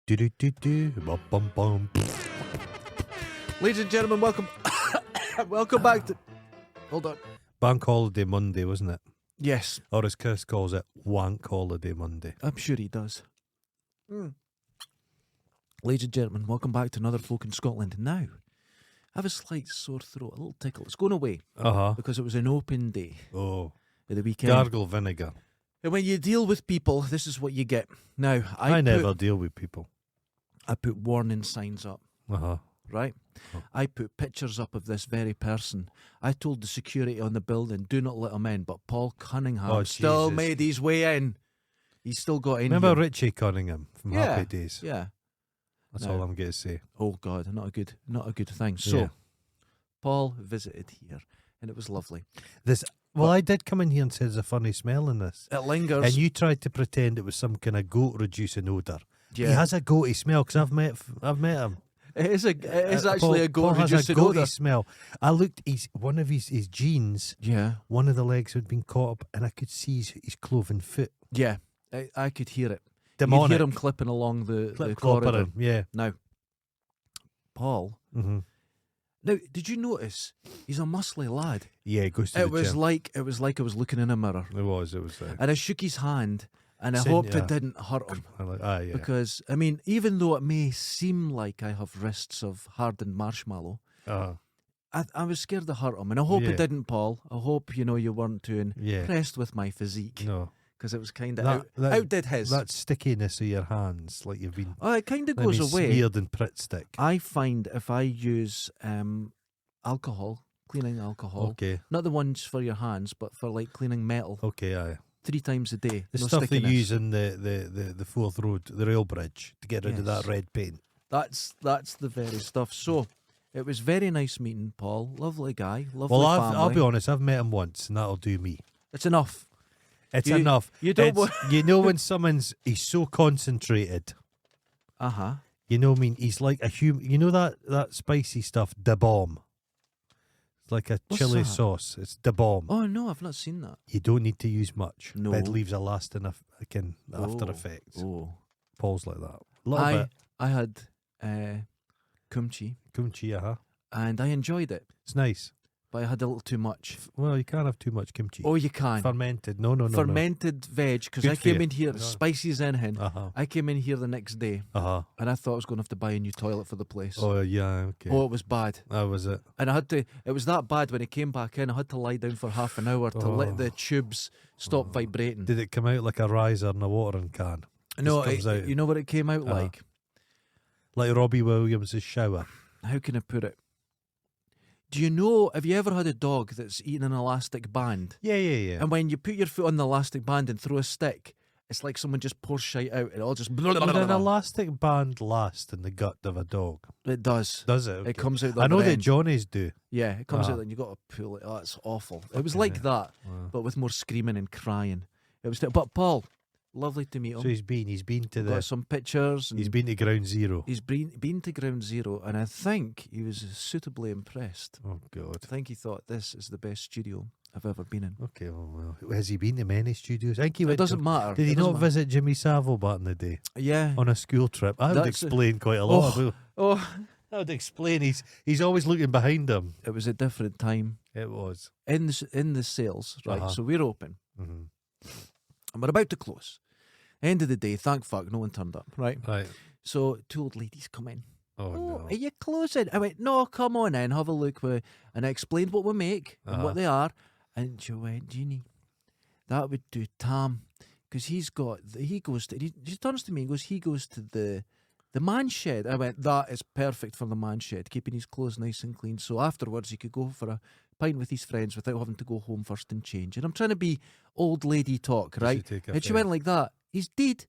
Do do do do. Bum bum bum. Ladies and gentlemen, welcome welcome back to... Hold on. Bank Holiday Monday, wasn't it? Yes, Or as Chris calls it, Wank Holiday Monday. I'm sure he does. Ladies and gentlemen, welcome back to another Folk in Scotland. Now, I have a slight sore throat, a little tickle. It's going away because it was an open day Oh. at the weekend. Gargle vinegar. And when you deal with people, this is what you get. Now, I never deal with people. I put warning signs up, right? Oh. I put pictures up of this very person. I told the security on the building, do not let him in. But Paul Cunningham still Jesus. made his way in. He still got in. Remember here. Richie Cunningham from Yeah. Happy Days? Yeah. That's No. all I'm going to say. Oh God, not a good thing. So, Yeah. Paul visited here, and it was lovely. Well, I did come in here and say there's a funny smell in this. It lingers. And you tried to pretend it was some kind of goat reducing odour. yeah, He has a goaty smell because I've met him. it is actually Paul, a goat Paul has a reducing goaty odour. smell. I looked, one of his jeans, Yeah, one of the legs had been caught up, and I could see his cloven foot. yeah. I could hear it. You could Demonic. hear him clipping along the Clip corridor. cloppering, yeah. Now, Paul. Mm-hmm. Now, did you notice he's a muscly lad? Yeah, he goes to It the was gym. like I was looking in a mirror, It was. and I shook his hand, and I Seen- hoped yeah. it didn't hurt him. Yeah. Because, I mean, even though it may seem like I have wrists of hardened marshmallow, I was scared to hurt him. And I hope Yeah. it didn't, Paul. I hope, you weren't too Yeah. impressed with my physique. No. Because it was kind of That- outdid his. That stickiness of your hands, like you've been Oh, it kind of goes away. smeared in Pritt stick. I find if I use alcohol, cleaning alcohol, Okay. not the ones for your hands, but for like cleaning metal, Okay, aye. 3 times a day. The no stuff they stickiness. use in the Fourth Road, the rail bridge, to get rid of that Yes. red paint. That's the very stuff. So, it was very nice meeting Paul. Lovely guy. Lovely Well, family. I'll be honest, I've met him once, and that'll do me. It's enough. It's You- enough. you don't It's- wa- you know when he's so concentrated. Uh-huh. You know what I mean? He's like a human. You know that spicy stuff, da bomb. It's like a What's chili that? sauce. It's da bomb. Oh, no, I've not seen that. You don't need to use much. No. But it leaves a lasting after Oh. effects. Oh. Paul's like that. A little bit. I had kumchi, Kimchi, and I enjoyed it, It's nice. but I had a little too much. Well, you can't have too much kimchi. Oh, you can. Fermented. No. Fermented veg, because Good I for came you. in here, No. spices in him. Uh-huh. I came in here the next day, Uh-huh. and I thought I was going to have to buy a new toilet for the place. Oh, yeah, okay. Oh, it was bad. That was it. And it was that bad when I came back in, I had to lie down for half an hour to Oh. let the tubes stop vibrating. Did it come out like a riser in a watering can? No, Just comes out. you know what it came out Uh-huh. like? Like Robbie Williams' shower. How can I put it? Do you know, have you ever had a dog that's eaten an elastic band? Yeah. And when you put your foot on the elastic band and throw a stick, it's like someone just pours shite out. It all just... Would an elastic band last in the gut of a dog? It does. Does it? Okay. It comes out the I know other that end. Johnny's do. Yeah, it comes Ah. out and you got to pull it. Oh, it's awful. It was Fucking like hell. that, Wow. but with more screaming and crying. It was. But Paul, lovely to meet him. So he's been to Got some pictures. And he's been to Ground Zero. He's been to Ground Zero, and I think he was suitably impressed. Oh God. I think he thought this is the best studio I've ever been in. Okay, well, has he been to many studios? I think he It went. doesn't matter. Did he It doesn't not matter. visit Jimmy Savile back in the day Yeah. on a school trip? That would That's a- explain quite a lot. Oh. Oh, That would explain. He's always looking behind him. it was a different time It was. in the sales, right? Uh-huh. So we're open, Mm-hmm. and we're about to close. End of the day, thank fuck, no one turned up, right? Right. So 2 old ladies come in. Oh, no. Are you closing? I went, no, come on in, have a look. And I explained what we make and Uh-huh. what they are. And she went, Jeannie, that would do Tam. Because she turns to me and goes, he goes to the man shed. I went, that is perfect for the man shed, keeping his clothes nice and clean. So afterwards he could go for a pint with his friends without having to go home first and change. And I'm trying to be old lady talk, right? And she went like that. He's dead.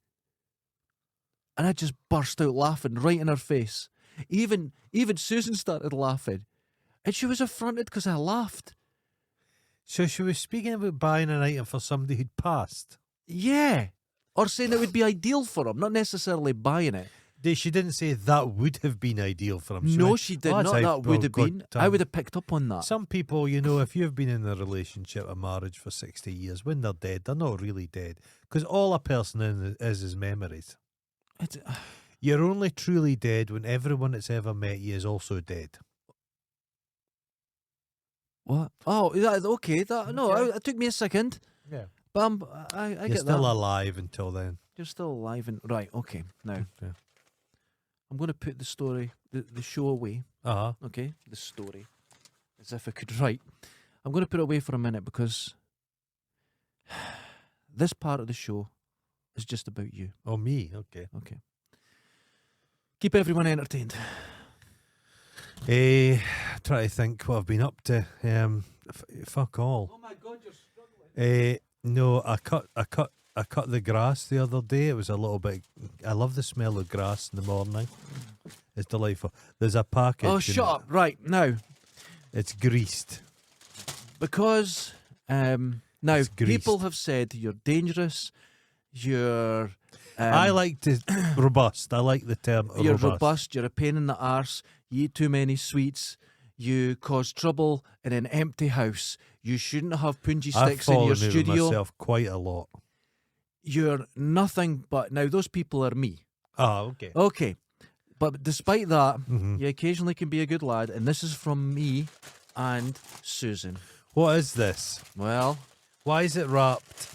And I just burst out laughing right in her face. Even Susan started laughing. And she was affronted because I laughed. So she was speaking about buying an item for somebody who'd passed. Yeah. Or saying it would be ideal for him, not necessarily buying it. She didn't say that would have been ideal for him. No, went, she did "Oh, not. that's That would have good been. I time." would have picked up on that. Some people, if you've been in a relationship, a marriage for 60 years, when they're dead, they're not really dead. Because all a person is memories. It's, You're only truly dead when everyone that's ever met you is also dead. What? Oh, okay. No, Okay. it took me a second. Yeah. But I You're get still that. alive until then. You're still alive and right. Okay, now Yeah. I'm going to put the story, the show away. Uh-huh. Okay, the story, as if I could write. I'm going to put it away for a minute because this part of the show is just about you. Oh, me. Okay. Okay. Keep everyone entertained. Try to think what I've been up to. Fuck all. Oh my God, you're struggling. No, I cut the grass the other day. It was a little bit. I love the smell of grass in the morning. It's delightful. There's a package. Oh, shut up! Right now, It's greased. because now It's greased. people have said you're dangerous. You're. I like to robust. I like the term You're robust. robust. You're a pain in the arse. You eat too many sweets. You cause trouble in an empty house. You shouldn't have punji I've sticks in fallen your out with studio. myself quite a lot. You're nothing but now. Those people are me. Ah, okay. Okay, but despite that, Mhm. you occasionally can be a good lad, and this is from me and Susan. What is this? Well, Why is it wrapped?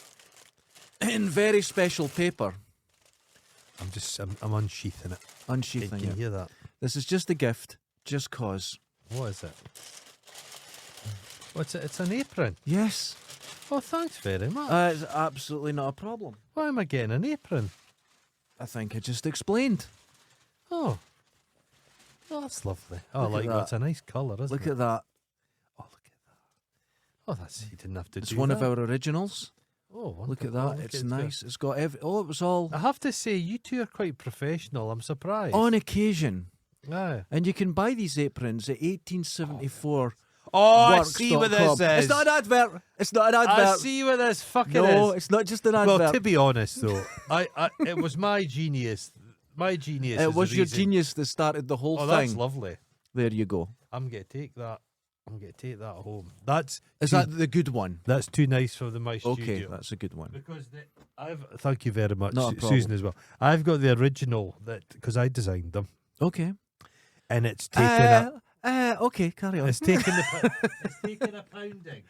in very special paper, I'm unsheathing it. unsheathing Can you it. hear that? This is just a gift, just cause. What is it? What's it? It's an apron. Yes, Oh, thanks very much. it's absolutely not a problem. Why am I getting an apron? I think I just explained. Oh, that's lovely. Oh, Look at like that. It's a nice colour, isn't Look it? at that. Oh, look at that. Oh, that's you didn't have to It's do one that. of our originals. Oh, Look at wonderful. that. Look It's at nice. It's got every. Oh, it was all I have to say, you two are quite professional. I'm surprised. on occasion. Aye. And you can buy these aprons at 1874. Oh, I works see what dot com. this is. It's not an advert. It's not an I advert. see what this fucking No, is. it's not just an Well, advert. to be honest, though, it was my genius. My genius. It is was the your reason- genius that started the whole Oh, thing. that's lovely. There you go. I'm gonna take that. I'm gonna take that home. That's Is too, that the good one? that's too nice for my Okay, studio. that's a good one. Because thank you very much, Not a Susan, as well. I've got the original that because I designed them, Okay. and it's taken Okay, carry on. it's taken it's taken a pounding.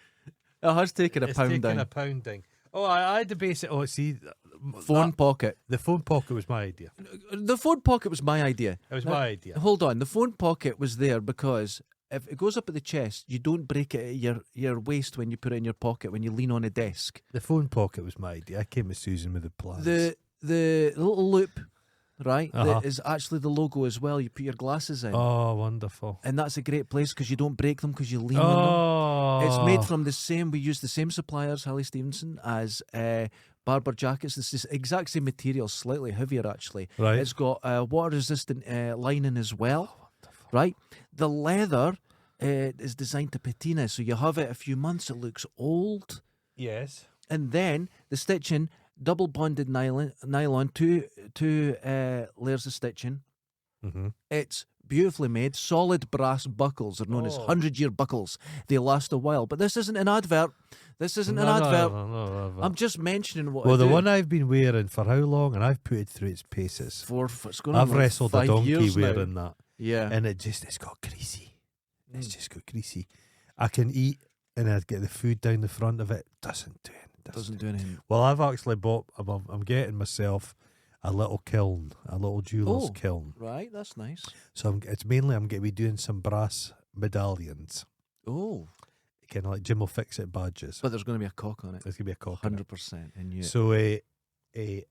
It has taken a It's pounding. taken a pounding. Oh, I had to base it. Oh, see, Phone pocket. the phone pocket was my idea. The phone pocket was my idea. It was Now, my idea. Hold on. The phone pocket was there because if it goes up at the chest, you don't break it at your waist when you put it in your pocket when you lean on a desk. The phone pocket was my idea. I came with Susan with the plans. The little loop, right, Uh-huh. that is actually the logo as well. You put your glasses in. Oh, wonderful. And that's a great place because you don't break them because you lean on them. Oh, It's made from the same. We use the same suppliers, Harley Stevenson, as Barber jackets. It's the exact same material, slightly heavier actually. right. It's got water-resistant lining as well. Right, the leather is designed to patina, so you have it a few months. It looks old, Yes. and then the stitching, double bonded nylon, two layers of stitching. Mm-hmm. It's beautifully made. Solid brass buckles are known as Oh. 100-year buckles. They last a while. But this isn't an advert. This isn't an advert. No. I'm just mentioning what Well, I the do. one I've been wearing for how long, and I've put it through its paces. It's going on I've like wrestled a 5 donkey years now. wearing that, Yeah. and it's got greasy. It's Mm. just got greasy. I can eat, and I'd get the food down the front of it. Doesn't do anything. Doesn't do anything. Well, I've actually bought. I'm getting myself a little kiln, a little jeweler's Oh. kiln. Right, that's nice. So I'm going to be doing some brass medallions, Oh, kind of like Jim will fix it badges. but there's going to be a cock on it. There's gonna be a cock. in it. 100%. I knew it. So,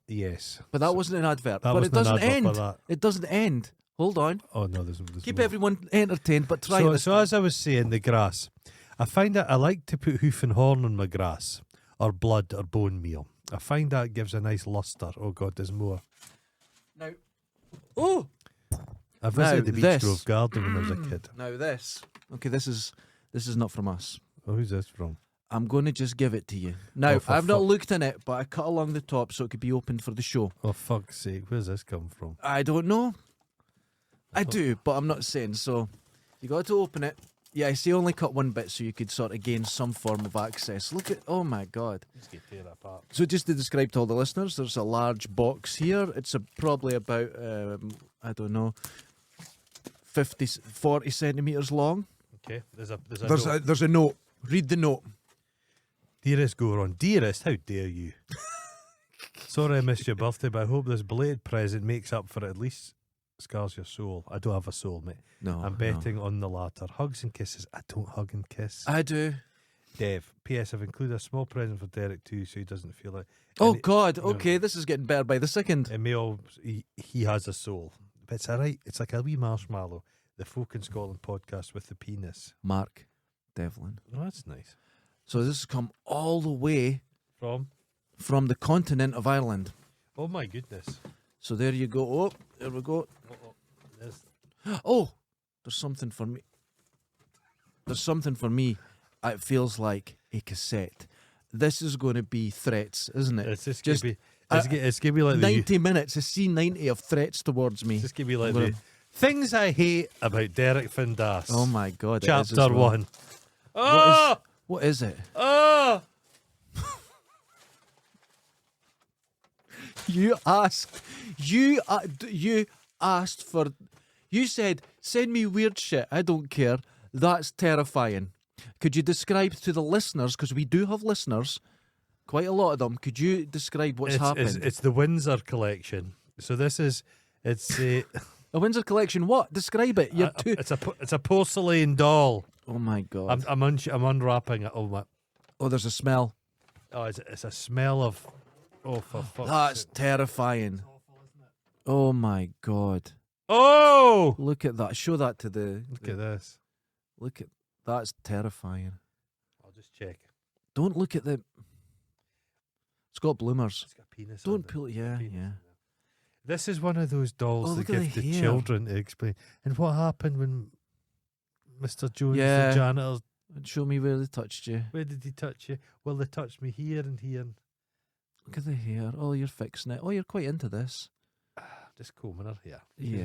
yes. But that So wasn't an advert. that But it wasn't an doesn't advert for end. that. It doesn't end. Hold on. Oh no, there's Keep more. everyone entertained, but try So, it. so as I was saying, the grass. I find that I like to put hoof and horn on my grass, or blood, or bone meal. I find that gives a nice luster. Oh God, there's more. Now, oh, I visited the Beech this. Grove Garden when I was a kid. now this. Okay, this is not from us. Oh, who's this from? I'm going to just give it to you. Now, Oh, for I've not fuck- looked in it, but I cut along the top so it could be opened for the show. Oh fuck's sake, where's this come from? I don't know. I do, but I'm not saying. So you got to open it. Yes, he only cut one bit so you could sort of gain some form of access. Look at, oh my God. Just get tear it apart. So just to describe to all the listeners, there's a large box here. It's probably about, I don't know, 40 centimetres long. Okay, there's a note. There's a note. Read the note. Dearest Goron, dearest, how dare you? Sorry I missed your birthday, but I hope this belated present makes up for it, at least scars your soul. I don't have a soul, mate. No, I'm betting on the latter. Hugs and kisses. I don't hug and kiss. I do. Dev, P.S. I've included a small present for Derek too, so he doesn't feel it. Oh, And God. no. Okay, this is getting better by the second. It may all, he has a soul. But it's alright. It's like a wee marshmallow. The Folk in Scotland podcast with the penis. Mark Devlin. Oh, that's nice. So this has come all the way from the continent of Ireland. Oh my goodness. So there you go. Oh, there we go. There's Oh, there's something for me. There's something for me. It feels like a cassette. This is going to be threats, isn't it? It's just Just, gonna be, it's gonna be like 90 minutes, a C90 of threats towards me. it's just gonna be like I'm gonna- the things I hate about Derek Findas. Oh my God. it is as Chapter well. 1. Oh! What is it? Oh! You asked. You asked for. You said, send me weird shit. I don't care. That's terrifying. Could you describe to the listeners, because we do have listeners, quite a lot of them, could you describe what's happened? It's the Windsor collection. So this is, it's a, A Windsor collection, what? Describe it. You're too... it's a porcelain doll. Oh my God. I'm unwrapping it. Oh my! Oh, there's a smell. Oh, it's a smell of. Oh, for fuck's That's sake. terrifying. Oh my God. Oh! Look at that. Show that to the... Look at this. Look at... That's terrifying. I'll just check. Don't look at the... It's got bloomers. It's got a penis. Don't under it. pull... Yeah, Penis yeah. in there. This is one of those dolls Oh, that look at give the the hair. children to explain. And what happened when Mr. Jones, Yeah. the janitor, Show me where they touched you. where did he touch you? Well, they touched me here and here. And Look at the hair. Oh, you're fixing it. Oh, you're quite into this. just combing her hair. Yeah.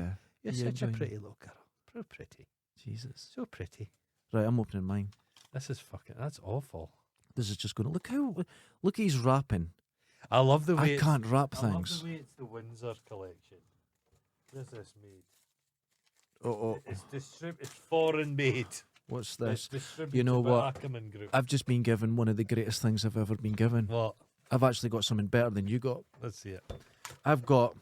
You're Yeah, such a enjoying it. pretty little girl. So pretty. Jesus. So pretty. Right, I'm opening mine. This is fucking. That's awful. This is just going to look. He's rapping. I love the way. I it's- can't rap I love things. the way it's the Windsor collection. Where's this made? Oh, It's foreign made. what's It's this? distributed You know by what? Ackerman Group. I've just been given one of the greatest things I've ever been given. What? I've actually got something better than you got. Let's see it. I've got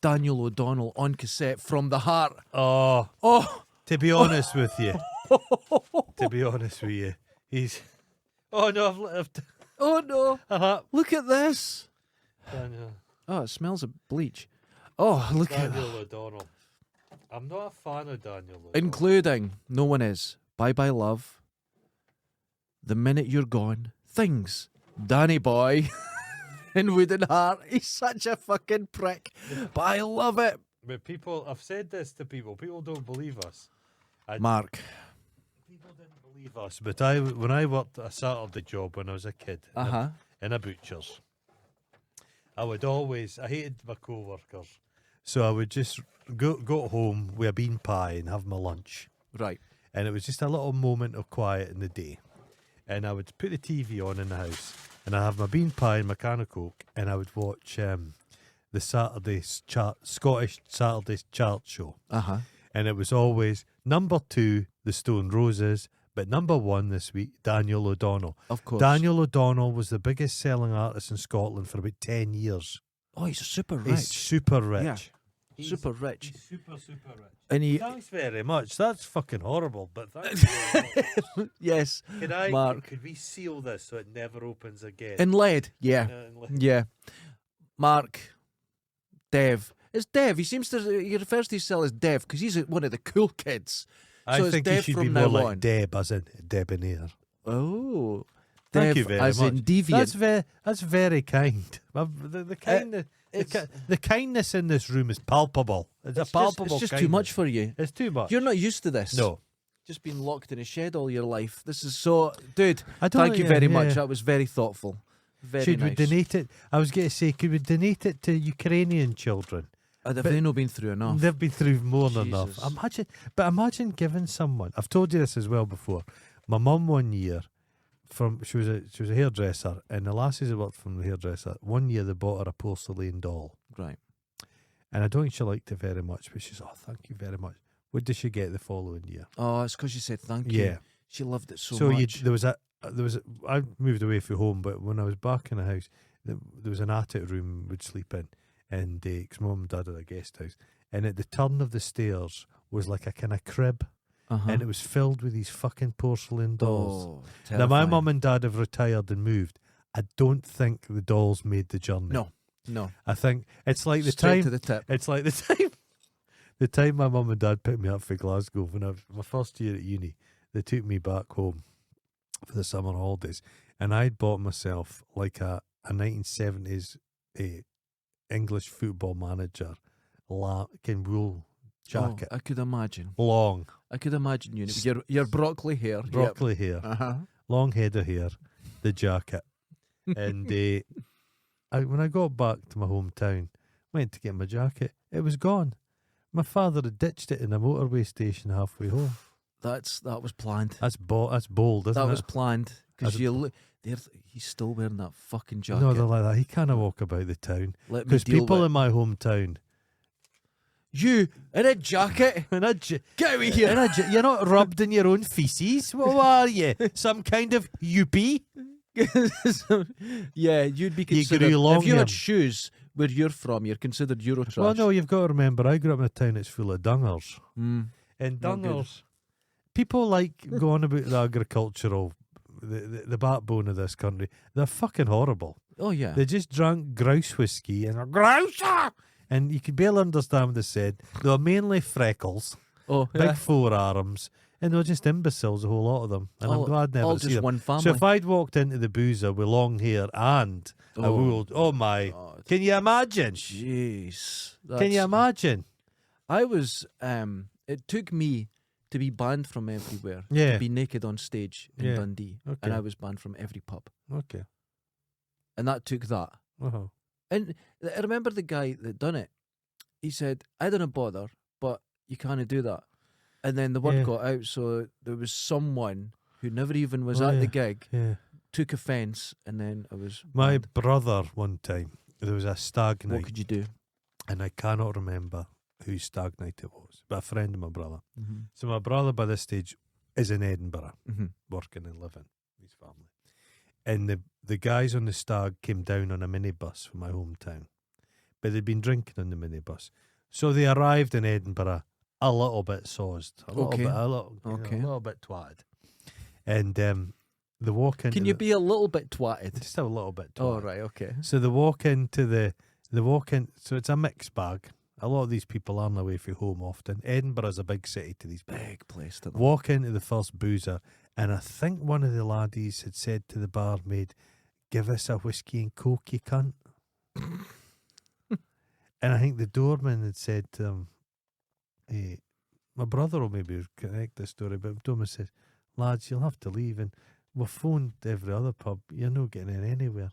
Daniel O'Donnell on cassette from the heart. Oh, Oh, to be honest with you, he's. Oh no, I've oh no! uh-huh. Look at this. Daniel Oh, it smells of bleach. Oh, look at that. Daniel O'Donnell. I'm not a fan of Daniel O'Donnell. Including, no one is. Bye bye love. The minute you're gone. Things. Danny boy. In Wooden Heart. He's such a fucking prick. But I love it. But people, I've said this to people. People don't believe us. Mark. People didn't believe us. But when I worked a Saturday job when I was a kid in a butcher's, I hated my co-workers. So I would just go home with a bean pie and have my lunch. Right. And it was just a little moment of quiet in the day. And I would put the TV on in the house, and I'd have my bean pie and my can of Coke, and I would watch the Scottish Saturday chart show. And it was always number 2, the Stone Roses, but number 1 this week, Daniel O'Donnell. Of course. Daniel O'Donnell was the biggest selling artist in Scotland for about 10 years. Oh, he's super rich. He's super rich. Yeah. Super rich. He's super rich. And he... Thanks very much. That's fucking horrible, but thanks very much. Yes. Mark. Could we seal this so it never opens again? In lead. Yeah. In lead. Yeah. Mark. Dev. It's Dev. He refers to himself as Dev because he's one of the cool kids. I So it's think he Dev should be from more now like on. Deb, as in debonair. Oh. Thank Dev you very as much. in deviant. That's very kind. The kindness in this room is palpable. It's a palpable. It's just too kindness. much for you. It's too much. You're not used to this. No. Just been locked in a shed all your life. This is so... Dude, I don't thank you yeah, very yeah. much. That was very thoughtful. Very Should nice. we donate it? I was going to say, could we donate it to Ukrainian children? Have But they not been through enough? they've been through more than enough. Jesus. Imagine giving someone. I've told you this as well before. My mum one year, she was a hairdresser, and the lassies that worked from the hairdresser. One year they bought her a porcelain doll, Right. and I don't think she liked it very much. But she's, oh, thank you very much. What did she get the following year? Oh, it's because you said thank you. Yeah. She loved it so So much. I moved away from home, but when I was back in the house, there was an attic room we'd sleep in, and because mum and dad had a guest house, and at the turn of the stairs was like a kind of crib, and it was filled with these fucking porcelain dolls. Oh, Now my terrifying. mum and dad have retired and moved. I don't think the dolls made the journey. No. I think it's like the Straight time. to the tip. It's like the time. The time my mum and dad picked me up for Glasgow when I was my first year at uni, they took me back home for the summer holidays, and I'd bought myself like a 1970s English football manager wool jacket, Oh, I could imagine. long I could imagine you with your broccoli hair. broccoli hair, Uh-huh. long head of hair, the jacket, and when I got back to my hometown, went to get my jacket, it was gone. My father had ditched it in a motorway station halfway home. That was planned. That's bold, isn't That it? was planned because As he's still wearing that fucking jacket. No, they're like that. He can't walk about the town Let me because deal people with in my hometown. you in a jacket. In a j- Get out of here. You're not rubbed in your own feces. What are you? Some kind of yuppie? Yeah, you'd be You considered. grew long If you hair. had shoes where you're from, you're considered Eurotrash. Well, no, you've got to remember, I grew up in a town that's full of dungers. Mm. And Not good. dungers, people like go on about the agricultural, the backbone of this country. They're fucking horrible. Oh yeah. They just drank grouse whiskey and are grouser. And you could barely understand what they said. They were mainly freckles, Oh big yeah. forearms, and they were just imbeciles, a whole lot of them. And I'm glad never all to see just them. one family. So if I'd walked into the boozer with long hair and a Oh, wool, oh my, God. can you imagine? Jeez. Can you imagine? I was. It took me to be banned from everywhere. Yeah. To be naked on stage in Yeah. Dundee, Okay. and I was banned from every pub, Okay. and that took that. Uh-huh. And I remember the guy that done it. He said, "I don't bother, but you can't do that." And then the word Yeah. got out, so there was someone who never even was Oh, at yeah. the gig Yeah. took offence, and then I was. My banned. brother, one time, there was a stag What night, could you do? and I cannot remember whose stag night it was, but a friend of my brother. Mm-hmm. So my brother, by this stage, is in Edinburgh, Mm-hmm. working and living with his family. And the guys on the stag came down on a minibus from my hometown, but they'd been drinking on the minibus. So they arrived in Edinburgh a little bit sozzed, a little Okay. bit, a little, Okay. a little bit twatted. And they walk into Can you be a little bit twatted? just a little bit twatted. Oh right, okay. So they walk into so it's a mixed bag. A lot of these people aren't away from home often. Edinburgh's a big city to these people. Big place to Walk into the first boozer, and I think one of the laddies had said to the barmaid, "Give us a whiskey and coke, you cunt." And I think the doorman had said to him, my brother will maybe connect this story, but the doorman says, "Lads, you'll have to leave, and we've phoned every other pub. You're not getting in anywhere."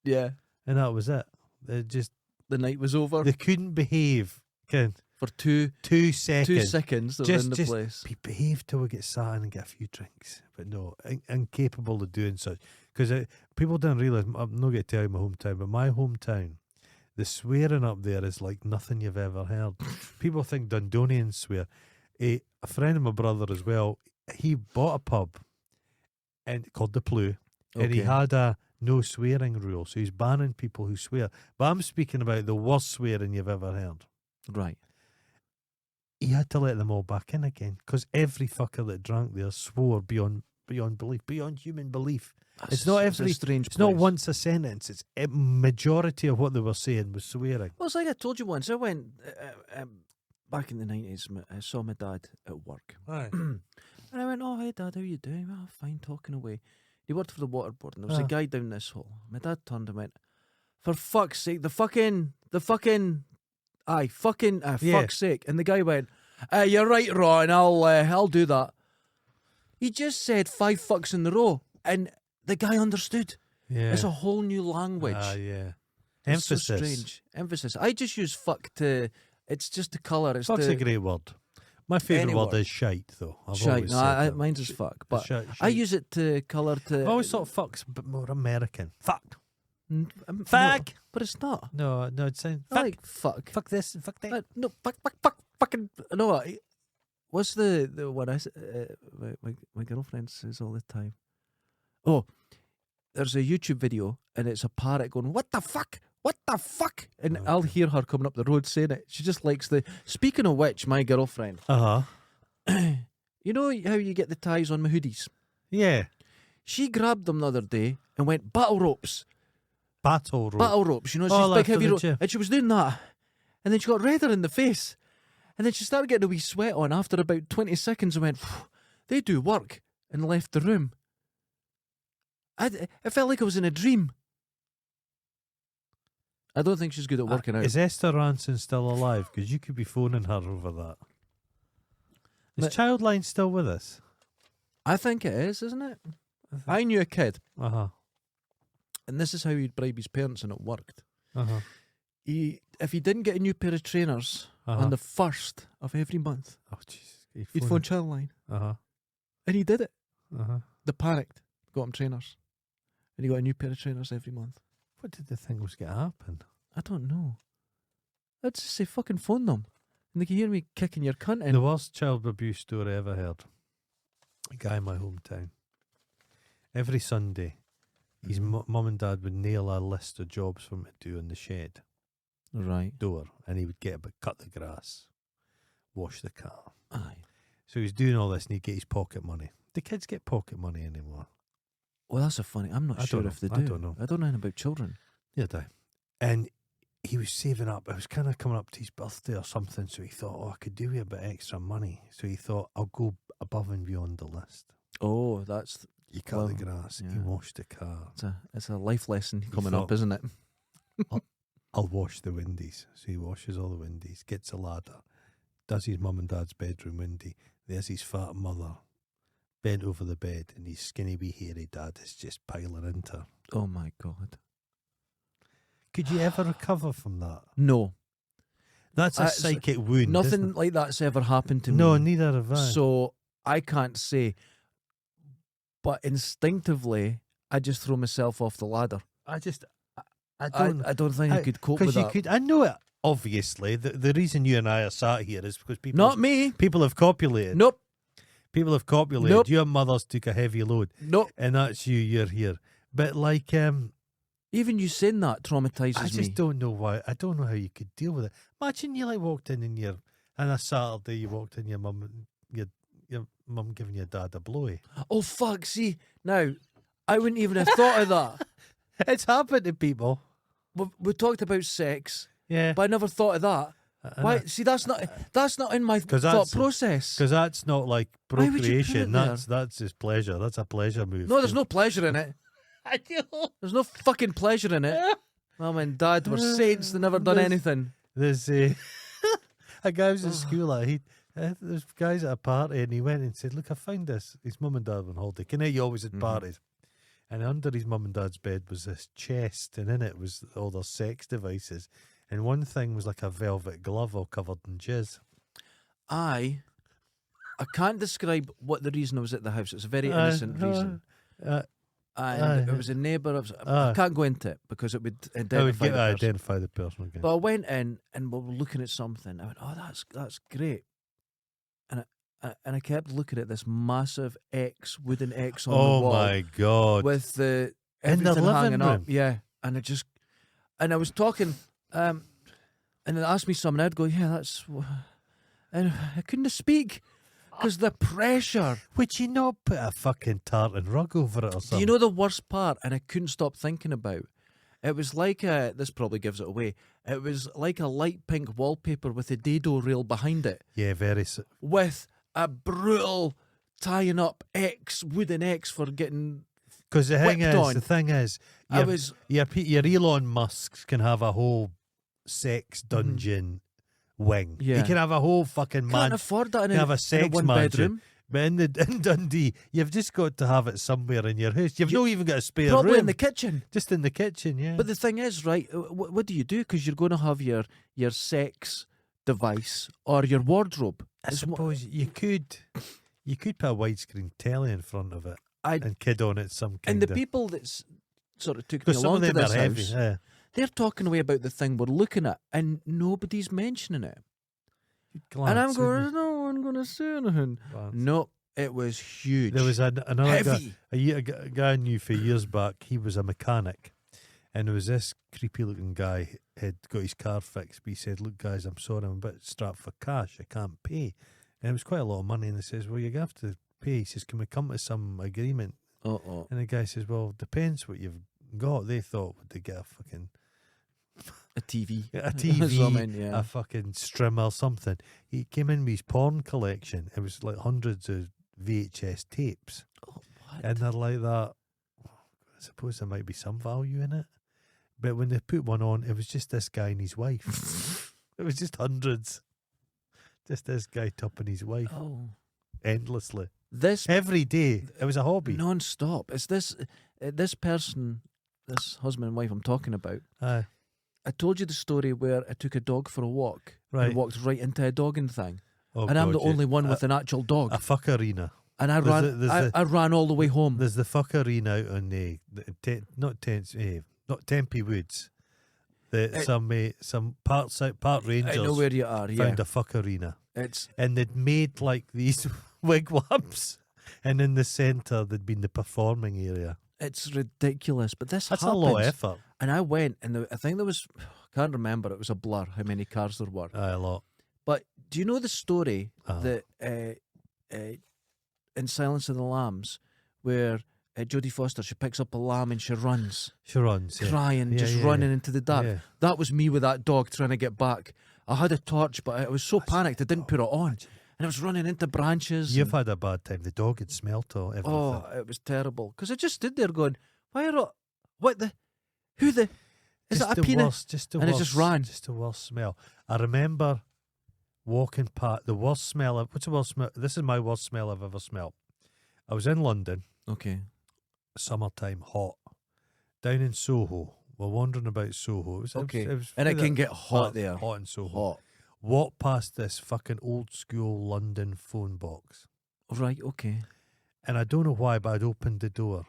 Yeah. And that was it. They just The night was over they couldn't behave. Ken, for 2 seconds. seconds. They were in the place. Behave till we get sat in and get a few drinks. But no, incapable of doing such. Because people don't realise, I'm not going to tell you my hometown, but my hometown, the swearing up there is like nothing you've ever heard. People think Dundonians swear. A friend of my brother as well, he bought a pub and called the Plue, and he Okay. had a no swearing rule. So he's banning people who swear. But I'm speaking about the worst swearing you've ever heard. Right. He had to let them all back in again because every fucker that drank there swore beyond belief, beyond human belief. It's not a every- strange. It's not place. once a sentence. It's a majority of what they were saying was swearing. Well, it's like I told you once. I went back in the 90s. I saw my dad at work, Right. and I went, "Oh, hey, Dad, how you doing?" "Oh, fine, talking away." He worked for the water board, and there was Ah. a guy down this hall. My dad turned and went, "For fuck's sake, the fucking, Yeah. fuck's sake!" And the guy went, "You're right, Ron. I'll do that." He just said 5 fucks in a row, and the guy understood. Yeah. It's a whole new language. Yeah. It's so Emphasis. strange. Emphasis. I just use fuck to. It's just the colour. It's Fuck's the a great word. My favourite Any word word. is shite, though. I've shite. always No, said that. mine's is fuck. But Shite, I shite. use it to colour to. I've always thought fuck's a bit more American. Fuck. No, Fuck. but it's not. No, it sounds. I Fuck. like fuck. Fuck this and fuck that. No, fucking. No, what's the one my girlfriend says all the time? Oh, there's a YouTube video and it's a parrot going, "What the fuck? What the fuck?" And Okay. I'll hear her coming up the road saying it. She just likes the. Speaking of which, my girlfriend, Uh huh. you know how you get the ties on my hoodies? Yeah. She grabbed them the other day and went battle ropes. Battle rope. Battle ropes, you know, she's Oh, big like for heavy the rope. gym. And she was doing that. And then she got redder in the face. And then she started getting a wee sweat on after about 20 seconds and went, "Phew, they do work," and left the room. It felt like I was in a dream. I don't think she's good at working out. Is Esther Ranson still alive? Because you could be phoning her over that. Is But- Childline still with us? I think it is, isn't it? I knew a kid, Uh huh. and this is how he'd bribe his parents, and it worked. Uh huh. If he didn't get a new pair of trainers on the 1st of every month, Oh Jesus. he'd phone Childline. Uh huh. And he did it. Uh huh. They panicked, got him trainers. And he got a new pair of trainers every month. What did they think was going to happen? I don't know. I'd just say fucking phone them. And they can hear me kicking your cunt in. The worst child abuse story I ever heard. A guy in my hometown. Every Sunday, his mum and dad would nail a list of jobs for him to do in the shed Right. door, and he would get up, cut the grass, wash the car. Aye. So he's doing all this, and he'd get his pocket money. Do kids get pocket money anymore? Well, that's a funny. I'm not I sure don't if they know. do. I don't know. I don't know anything about children. Yeah, do. And he was saving up. It was kind of coming up to his birthday or something, so he thought, oh, I could do with a bit extra money. So he thought, I'll go above and beyond the list. Oh, that's You cut the Clever. grass, Yeah. you wash the car. it's a life lesson coming up, thought- isn't it? I'll wash the windies. So he washes all the windies, gets a ladder, does his mum and dad's bedroom windy. There's his fat mother, bent over the bed, and his skinny wee hairy dad is just piling into her. Oh my God. Could you ever recover from that? No. That's a It's- psychic wound. Nothing isn't like that's ever happened to it? No, me. neither have I. So I can't say. But instinctively, I just throw myself off the ladder. I think I could cope with you that. could. I know it. Obviously, the reason you and I are sat here is because Not me. people have copulated. Nope. People have copulated. Nope. Your mother's took a heavy load, Nope. and that's you. You're here. But like, Even you saying that traumatizes I just me. don't know why. I don't know how you could deal with it. Imagine you like walked in and on a Saturday you walked in, your mum giving your dad a blowy. Oh fuck! See now, I wouldn't even have thought of that. It's happened to people. We talked about sex, Yeah, but I never thought of that. Why? See, that's not in my 'Cause thought that's- process. because that's not like Why would you put procreation. it there? That's just pleasure. That's a pleasure move. No, there's no pleasure in it. I know. There's no fucking pleasure in it. Mum and Dad were saints. They never done There's- anything. There's a guy was at school. There's guys at a party, and he went and said, "Look, I found this." His mum and dad were on holiday. You always had Mhm. parties, and under his mum and dad's bed was this chest, and in it was all their sex devices. And one thing was like a velvet glove all covered in jizz. I can't describe what the reason I was at the house. It's a very innocent reason. And it was a neighbour. I can't go into it because it would I would identify the person. identify the person again. But I went in and we were looking at something. I went, "Oh, that's great," and I kept looking at this massive wooden X on the Oh wall my god! with the In the everything living hanging up. room? Yeah, and I was talking, and they asked me something. I'd go, "Yeah, that's," and I couldn't speak because the pressure. Would you not put a fucking tartan rug over it or something? Do you know the worst part? And I couldn't stop thinking about. It was like this probably gives it away. It was like a light pink wallpaper with a dado rail behind it, Yeah, very. with a brutal tying up wooden X for getting. Because the Whipped thing is, I was your Elon Musks can have a whole sex dungeon wing. Yeah. He can have a whole fucking can't man. afford that in You have a in sex one mansion. bedroom. But in Dundee, you've just got to have it somewhere in your house. You've not even got a spare Probably room. in the kitchen. Just in the kitchen, yeah. But the thing is, right, what do you do? Because you're going to have your sex device or your wardrobe. I It's wha- suppose you could put a widescreen telly in front of it I'd- and kid on it some kind And the of... people that sort of took me Because some along of to them this are heavy. house, Yeah. they're talking away about the thing we're looking at, and nobody's mentioning it. Glance, and I'm wouldn't going, "There's no one going to say anything." you? Glance. No, it was huge. There was another guy, heavy. a guy I knew for years back. He was a mechanic, and there was this creepy-looking guy had got his car fixed. But he said, "Look, guys, I'm sorry, I'm a bit strapped for cash. I can't pay." And it was quite a lot of money. And he says, "Well, you have to pay." He says, "Can we come to some agreement?" Uh-oh. And the guy says, "Well, depends what you've got." They thought, would they get a fucking A TV. a That's what I TV, meant, yeah. a fucking strimmer or something? He came in with his porn collection. It was like hundreds of VHS tapes. Oh, what? And they're like that. I suppose there might be some value in it. But when they put one on, it was just this guy and his wife. It was just hundreds. Just this guy topping his wife Oh. endlessly. This Every day. It was a hobby. non-stop. It's this person, this husband and wife I'm talking about. Aye. I told you the story where I took a dog for a walk Right. and walked right into a dogging thing. Oh, and I'm the God, yeah. only one with an actual dog. A fuck arena. And I there's ran the- I ran all the way home. There's the fuck arena out on not Tempe Woods. Some parts out, Park Rangers I know where you are, yeah. found a fuck arena. It's And they'd made like these wigwams, and in the centre there'd been the performing area. it's ridiculous. But this That's happens. a lot of effort. And I went, and I think there was, I can't remember, it was a blur how many cars there were. Aye, a lot. But do you know the story Uh-huh. that in Silence of the Lambs, where Jodie Foster, she picks up a lamb and she runs, She runs. Yeah. crying, Yeah, just yeah, running yeah. into the dark. Yeah. That was me with that dog trying to get back. I had a torch, but I was so panicked I didn't put it on. And I was running into branches. You've and- had a bad time. The dog had smelt all everything. oh, it was terrible. Because I just stood there going, why are all, what the, who the, is Just that a the peanut? worst, just the And it worst, just ran. Just the worst smell. I remember walking past the worst smell. What's the worst smell? This is my worst smell I've ever smelled. I was in London, Okay. summertime, hot, down in Soho. We're wandering about Soho. It was, Okay. It was And it through can that- get hot there. Hot in Soho. Hot. Walked past this fucking old school London phone box. Right, okay. And I don't know why, but I'd opened the door.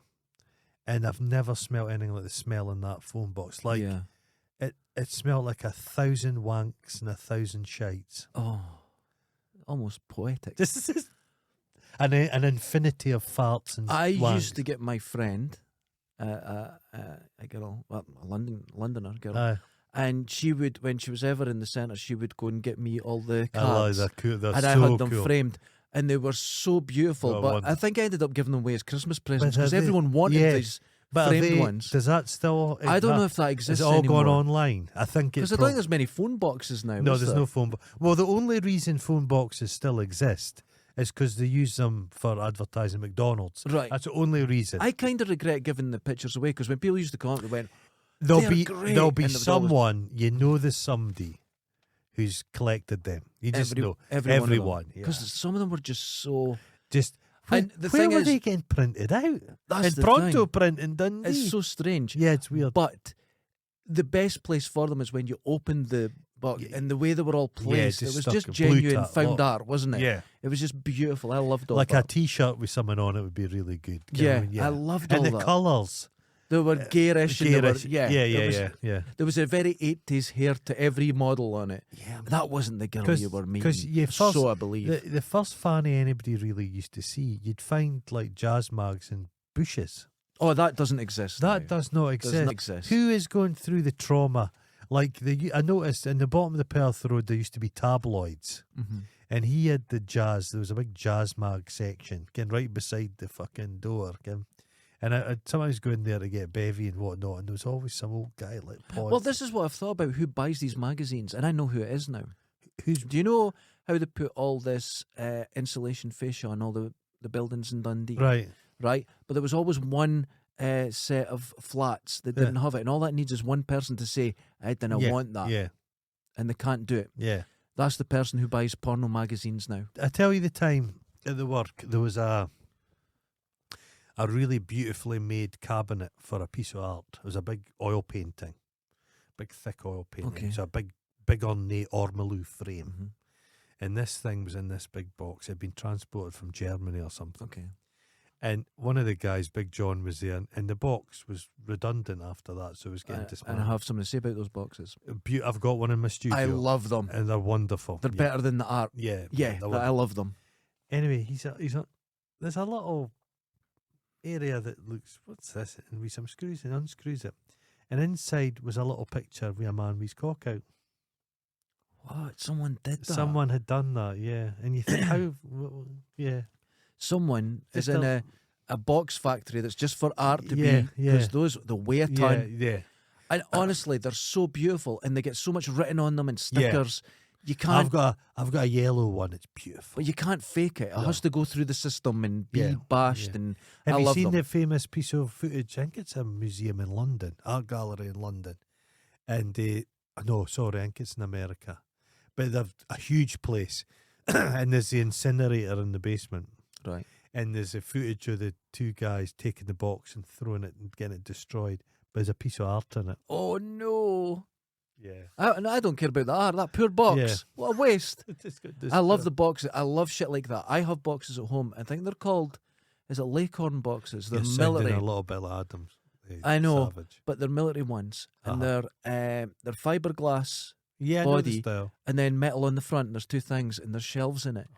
And I've never smelled anything like the smell in that phone box. Like, yeah. it smelled like 1,000 wanks and 1,000 shites. Oh, almost poetic. This is an infinity of farts and I wanks. used to get my friend, a girl, well, a Londoner girl, Aye. and she would, when she was ever in the centre, she would go and get me all the I like cards, they're cool. They're and so I had them cool. framed, and they were so beautiful. Oh, but wonder. I think I ended up giving them away as Christmas presents are because they- everyone wanted yeah, these But are framed they, ones. does that still? I don't know if that Is exists it all anymore. gone online? I think it's. Because I don't think there's many phone boxes now. No, is there's there? no phone. Well, the only reason phone boxes still exist is because they use them for advertising McDonald's. Right. That's the only reason. I kind of regret giving the pictures away because when people used to come up, they went, There'll they're be great, there'll be and there was always- someone there's somebody who's collected them. You just know everyone. Yeah. because some of them were just so. Just And where, the where thing were is- they getting printed out? That's in the Pronto thing. print in Dundee. It's so strange. yeah, it's weird. But the best place for them is when you open the box Yeah. and the way they were all placed. just it was stuck just a blue genuine tat, found look. art, wasn't it? Yeah, It was just beautiful. I loved all like a that. T-shirt with someone on it would be really good. You know Yeah, what I mean? I loved and all the that. colours. They were garish. And Garish. They were, yeah. There was a very 80s hair to every model on it. Yeah, That wasn't the girl 'Cause- you were meeting. 'cause you first- so I believe. the first fanny anybody really used to see, you'd find like jazz mags and bushes. Oh, that doesn't exist. That now. does not Does exist. not exist. Who is going through the trauma? Like I noticed in the bottom of the Perth Road there used to be tabloids, Mhm. and he had the jazz. There was a big jazz mag section, getting right beside the fucking door, ken. And I'd sometimes go in there to get bevy and whatnot, and there was always some old guy like Paul. Well, this is what I've thought about who buys these magazines, and I know who it is now. who's Do you know how they put all this insulation fascia on all the buildings in Dundee? right? Right? But there was always one set of flats that Yeah. didn't have it, and all that needs is one person to say, I didn't Yeah, want that, Yeah, and they can't do it. yeah. That's the person who buys porno magazines now. I tell you the time at the work, there was a really beautifully made cabinet for a piece of art. It was a big oil painting, big thick oil painting. Okay. So a big ornate ormolu frame. Mhm. And this thing was in this big box. It had been transported from Germany or something. Okay. And one of the guys, Big John, was there, and the box was redundant after that, so it was getting And I dismantled. have something to say about those boxes. I've got one in my studio. I love them. and they're wonderful. They're Yeah. better than the art. Yeah, Yeah, they're I love them. Anyway, there's a little area that looks, what's this? And with some screws and unscrews it. And inside was a little picture with a man with his cock out. What? Someone did that? Someone had done that, yeah. And you think, yeah. Someone is Just in a box factory that's just for art to Yeah, be. yeah. Because those, they weigh a ton. Yeah. And honestly, they're so beautiful and they get so much written on them and stickers. You I've can't, got a yellow one. It's beautiful. but you can't fake it. It No. has to go through the system and be Yeah, bashed. yeah. And Have I you love seen them. the famous piece of footage? I think it's a museum in London, art gallery in London, and no, sorry, I think it's in America, but they've a huge place, and there's the incinerator in the basement, Right. and there's a footage of the two guys taking the box and throwing it and getting it destroyed, but there's a piece of art in it. Oh no. Yeah, I don't care about the art. That poor box. Yeah. What a waste. I love the destroyed. boxes. I love shit like that. I have boxes at home. I think they're called, is it Lacorn boxes? They're You're sounding military, a little bit like Adams. I know. Savage. but they're military ones, and Uh-huh. they're fiberglass Yeah, I know the body. style. and then metal on the front. And there's two things, and there's shelves in it,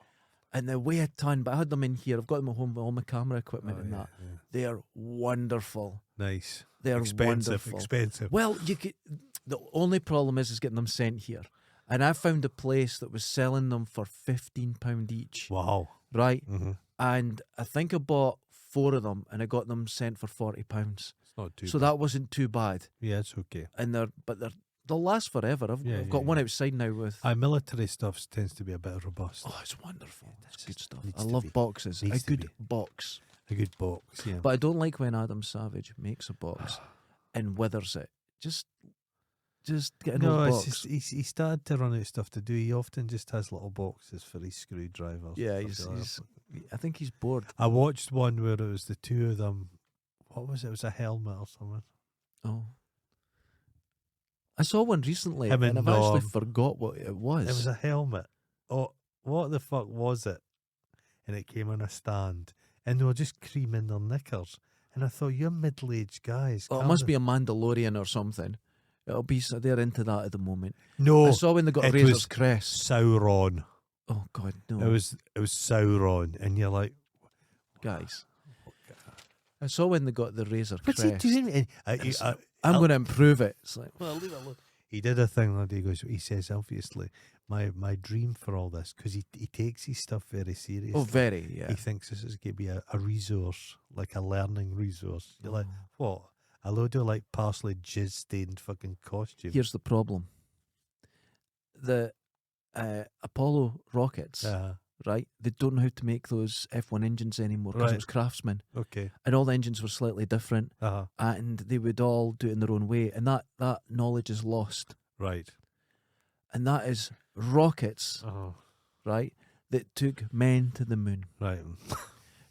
and they weigh a ton. But I had them in here. I've got them at home with all my camera equipment Oh, and yeah, that. yeah. They are wonderful. Nice. They are Expensive. wonderful. Expensive. Well, the only problem is getting them sent here. And I found a place that was selling them for £15 each. Wow. Right? Mm-hmm. And I think I bought 4 of them and I got them sent for £40. It's not too So bad. that wasn't too bad. Yeah, it's okay. And they'll last forever. I've Yeah, got yeah, one yeah. outside now with Military stuff tends to be a bit robust. oh, it's wonderful. It's good stuff. needs I to love be. boxes. A Needs to good be. box. A good box, yeah. But I don't like when Adam Savage makes a box and withers it. Just get an no, old it's box. just he started to run out of stuff to do. He often just has little boxes for his screwdrivers. Yeah, and he's, stuff like he's. that. I think he's bored. I watched one where it was the two of them. What was it? It was a helmet or something. Oh, I saw one recently, Him and and I've actually Norm. forgot what it was. It was a helmet. Oh, what the fuck was it? And it came on a stand, and they were just creaming their knickers. And I thought, you're middle-aged guys. Oh, it calm must down." be a Mandalorian or something. It'll be so they're into that at the moment. No, I saw when they got it Razor's was Crest. Sauron. Oh God, no, It was Sauron, and you're like, guys. I saw when they got the Razor what's Crest. he doing? And I'm going to improve it. It's like, well, leave it alone. He did a thing that he says, obviously, my dream for all this, because he takes his stuff very seriously. oh, very, yeah. He thinks this is going to be a resource, like a learning resource. You're like, Oh. what? A load of like parsley jizz stained fucking costume. Here's the problem. The Apollo rockets, right? They don't know how to make those F1 engines anymore because Right. it was Craftsman, Okay. and all the engines were slightly different, Uh-huh. and they would all do it in their own way, and that knowledge is lost. Right. And that is rockets, Oh. right? That took men to the moon. Right.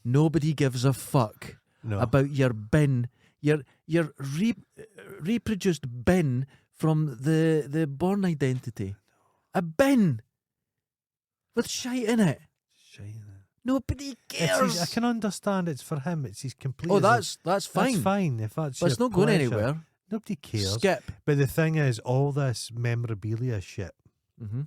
Nobody gives a fuck No. about your bin, your reproduced bin from the Born Identity. A bin with shite in it. Shine. Nobody It's cares. I can understand it's for him. It's his complete. Oh, that's fine. That's fine if that's. But it's your not going pleasure. anywhere. Nobody cares. Skip. But the thing is, all this memorabilia shit, Mm-hmm.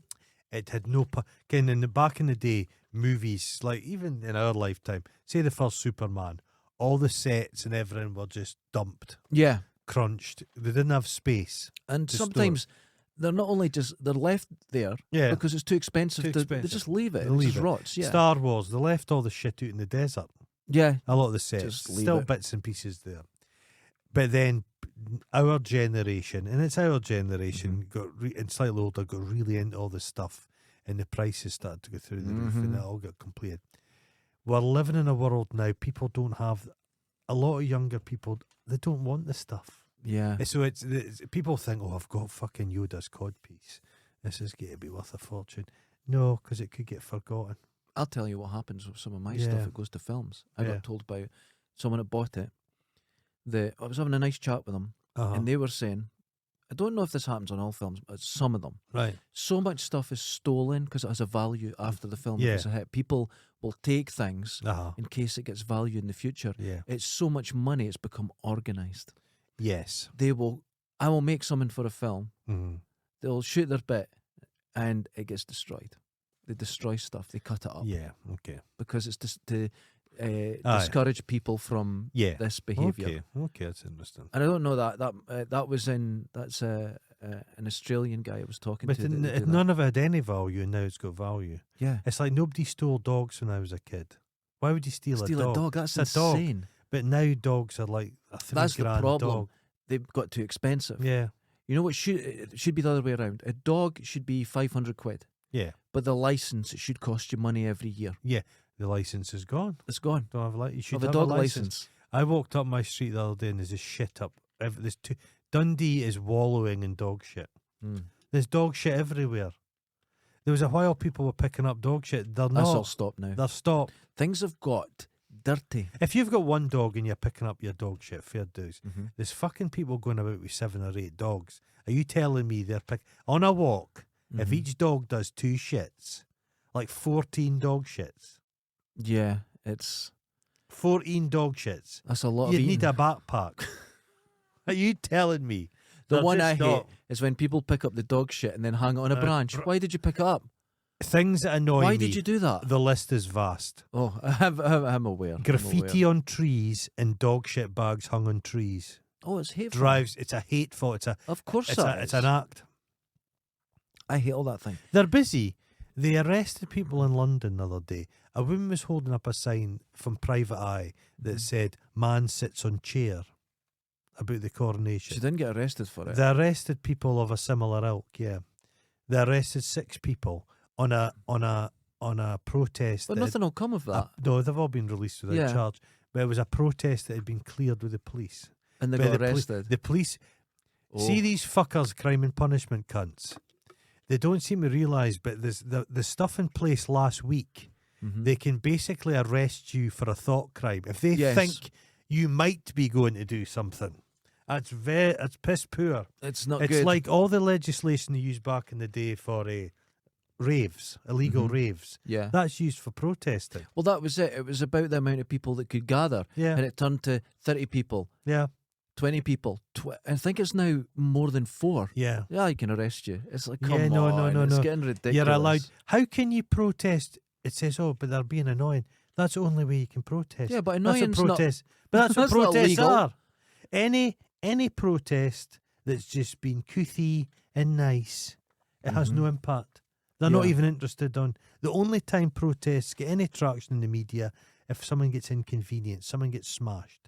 it had no. Again, back in the day, movies like even in our lifetime, say the first Superman, all the sets and everything were just dumped, Yeah, crunched. They didn't have space. and to store. sometimes they're not only just they're left there Yeah. because it's too expensive. Too They expensive. just leave it. They It leave just it. rots. Yeah, Star Wars, they left all the shit out in the desert. yeah. A lot of the sets, Just leave still it. bits and pieces there. But then our generation, and it's our generation, Mm-hmm. and slightly older, got really into all this stuff, and the prices started to go through the roof, and Mhm. it all got completed. We're living in a world now, people don't have, a lot of younger people, they don't want the stuff. Yeah. So it's people think, oh, I've got fucking Yoda's codpiece. This is going to be worth a fortune. No, because it could get forgotten. I'll tell you what happens with some of my Yeah. stuff that goes to films. I Yeah. got told by someone that bought it that I was having a nice chat with them, and they were saying, I don't know if this happens on all films, but some of them, Right. so much stuff is stolen because it has a value after the film. Yeah. Because a hit. People will take things Uh-huh. in case it gets value in the future. Yeah. It's so much money, it's become organized. Yes. I will make something for a film. Mm-hmm. They'll shoot their bit, and it gets destroyed. They destroy stuff. They cut it up Yeah. Okay. because it's just to Aye. discourage people from Yeah. this behaviour. Okay. Okay. That's interesting. And I don't know that was that's an Australian guy I was talking But to. that did that. none of it had any value, and now it's got value. Yeah, It's like nobody stole dogs when I was a kid. Why would you steal steal a a dog? dog. That's It's a dog. insane. But now dogs are like a $3 That's the grand problem. dog. They've got too expensive. Yeah. You know what it should be the other way around. A dog should be 500 quid, Yeah. but the license it should cost you money every year. The license is gone. It's gone. Don't have a license. You should Of a have dog a license. license. I walked up my street the other day and there's just shit up. Dundee is wallowing in dog shit. Mm. There's dog shit everywhere. There was a while people were picking up dog shit. They're That's all not. stopped now. They're stopped. Things have got dirty. If you've got one dog and you're picking up your dog shit, fair dues. Mm-hmm. There's fucking people going about with 7 or 8 dogs. Are you telling me they're on a walk? If Mm-hmm. each dog does 2 shits, like 14 dog shits. Yeah, it's 14 dog shits. that's a lot You of need eating. a backpack. Are you telling me? The They're one I just hate not- is when people pick up the dog shit and then hang it on a Uh, branch. Why did you pick it up? Things that annoy me. Why did you do that? The list is vast. Oh, I'm aware. I'm Graffiti aware. on trees and dog shit bags hung on trees. Oh, it's hateful. Drives. It's a hateful. Of course It's it it's is. an act. I hate all that thing. They're busy. They arrested people in London the other day. A woman was holding up a sign from Private Eye that said "Man sits on chair" about the She coronation. didn't get arrested for it. They arrested people of a similar ilk. Yeah, they arrested 6 people on a protest. But that had- nothing will come of that. no, they've all been released without Yeah. charge. But it was a protest that had been cleared with the police. And they But got the arrested. The police Oh. see these fuckers, crime and punishment cunts. They don't seem to realise, but there's the stuff in place last week. Mhm. They can basically arrest you for a thought crime if they Yes. think you might be going to do something. It's piss poor. It's not It's good. like all the legislation they used back in the day for raves, illegal Mhm. raves. Yeah. That's used for protesting. Well, that was it. It was about the amount of people that could gather. Yeah, And it turned to 30 people, yeah, 20 people. I think it's now more than 4. yeah. Yeah, I can arrest you. It's like, come Yeah, no, on. no, It's no. getting ridiculous. You're allowed. How can you protest? It says, "Oh, but they're being annoying." That's the only way you can protest. Yeah, but That's annoyance what not... protest. But that's what That's not protests legal. are. Any protest that's just been couthy and nice, it has no impact. They're not Yeah. even interested on. The only time protests get any traction in the media if someone gets inconvenienced, someone gets smashed.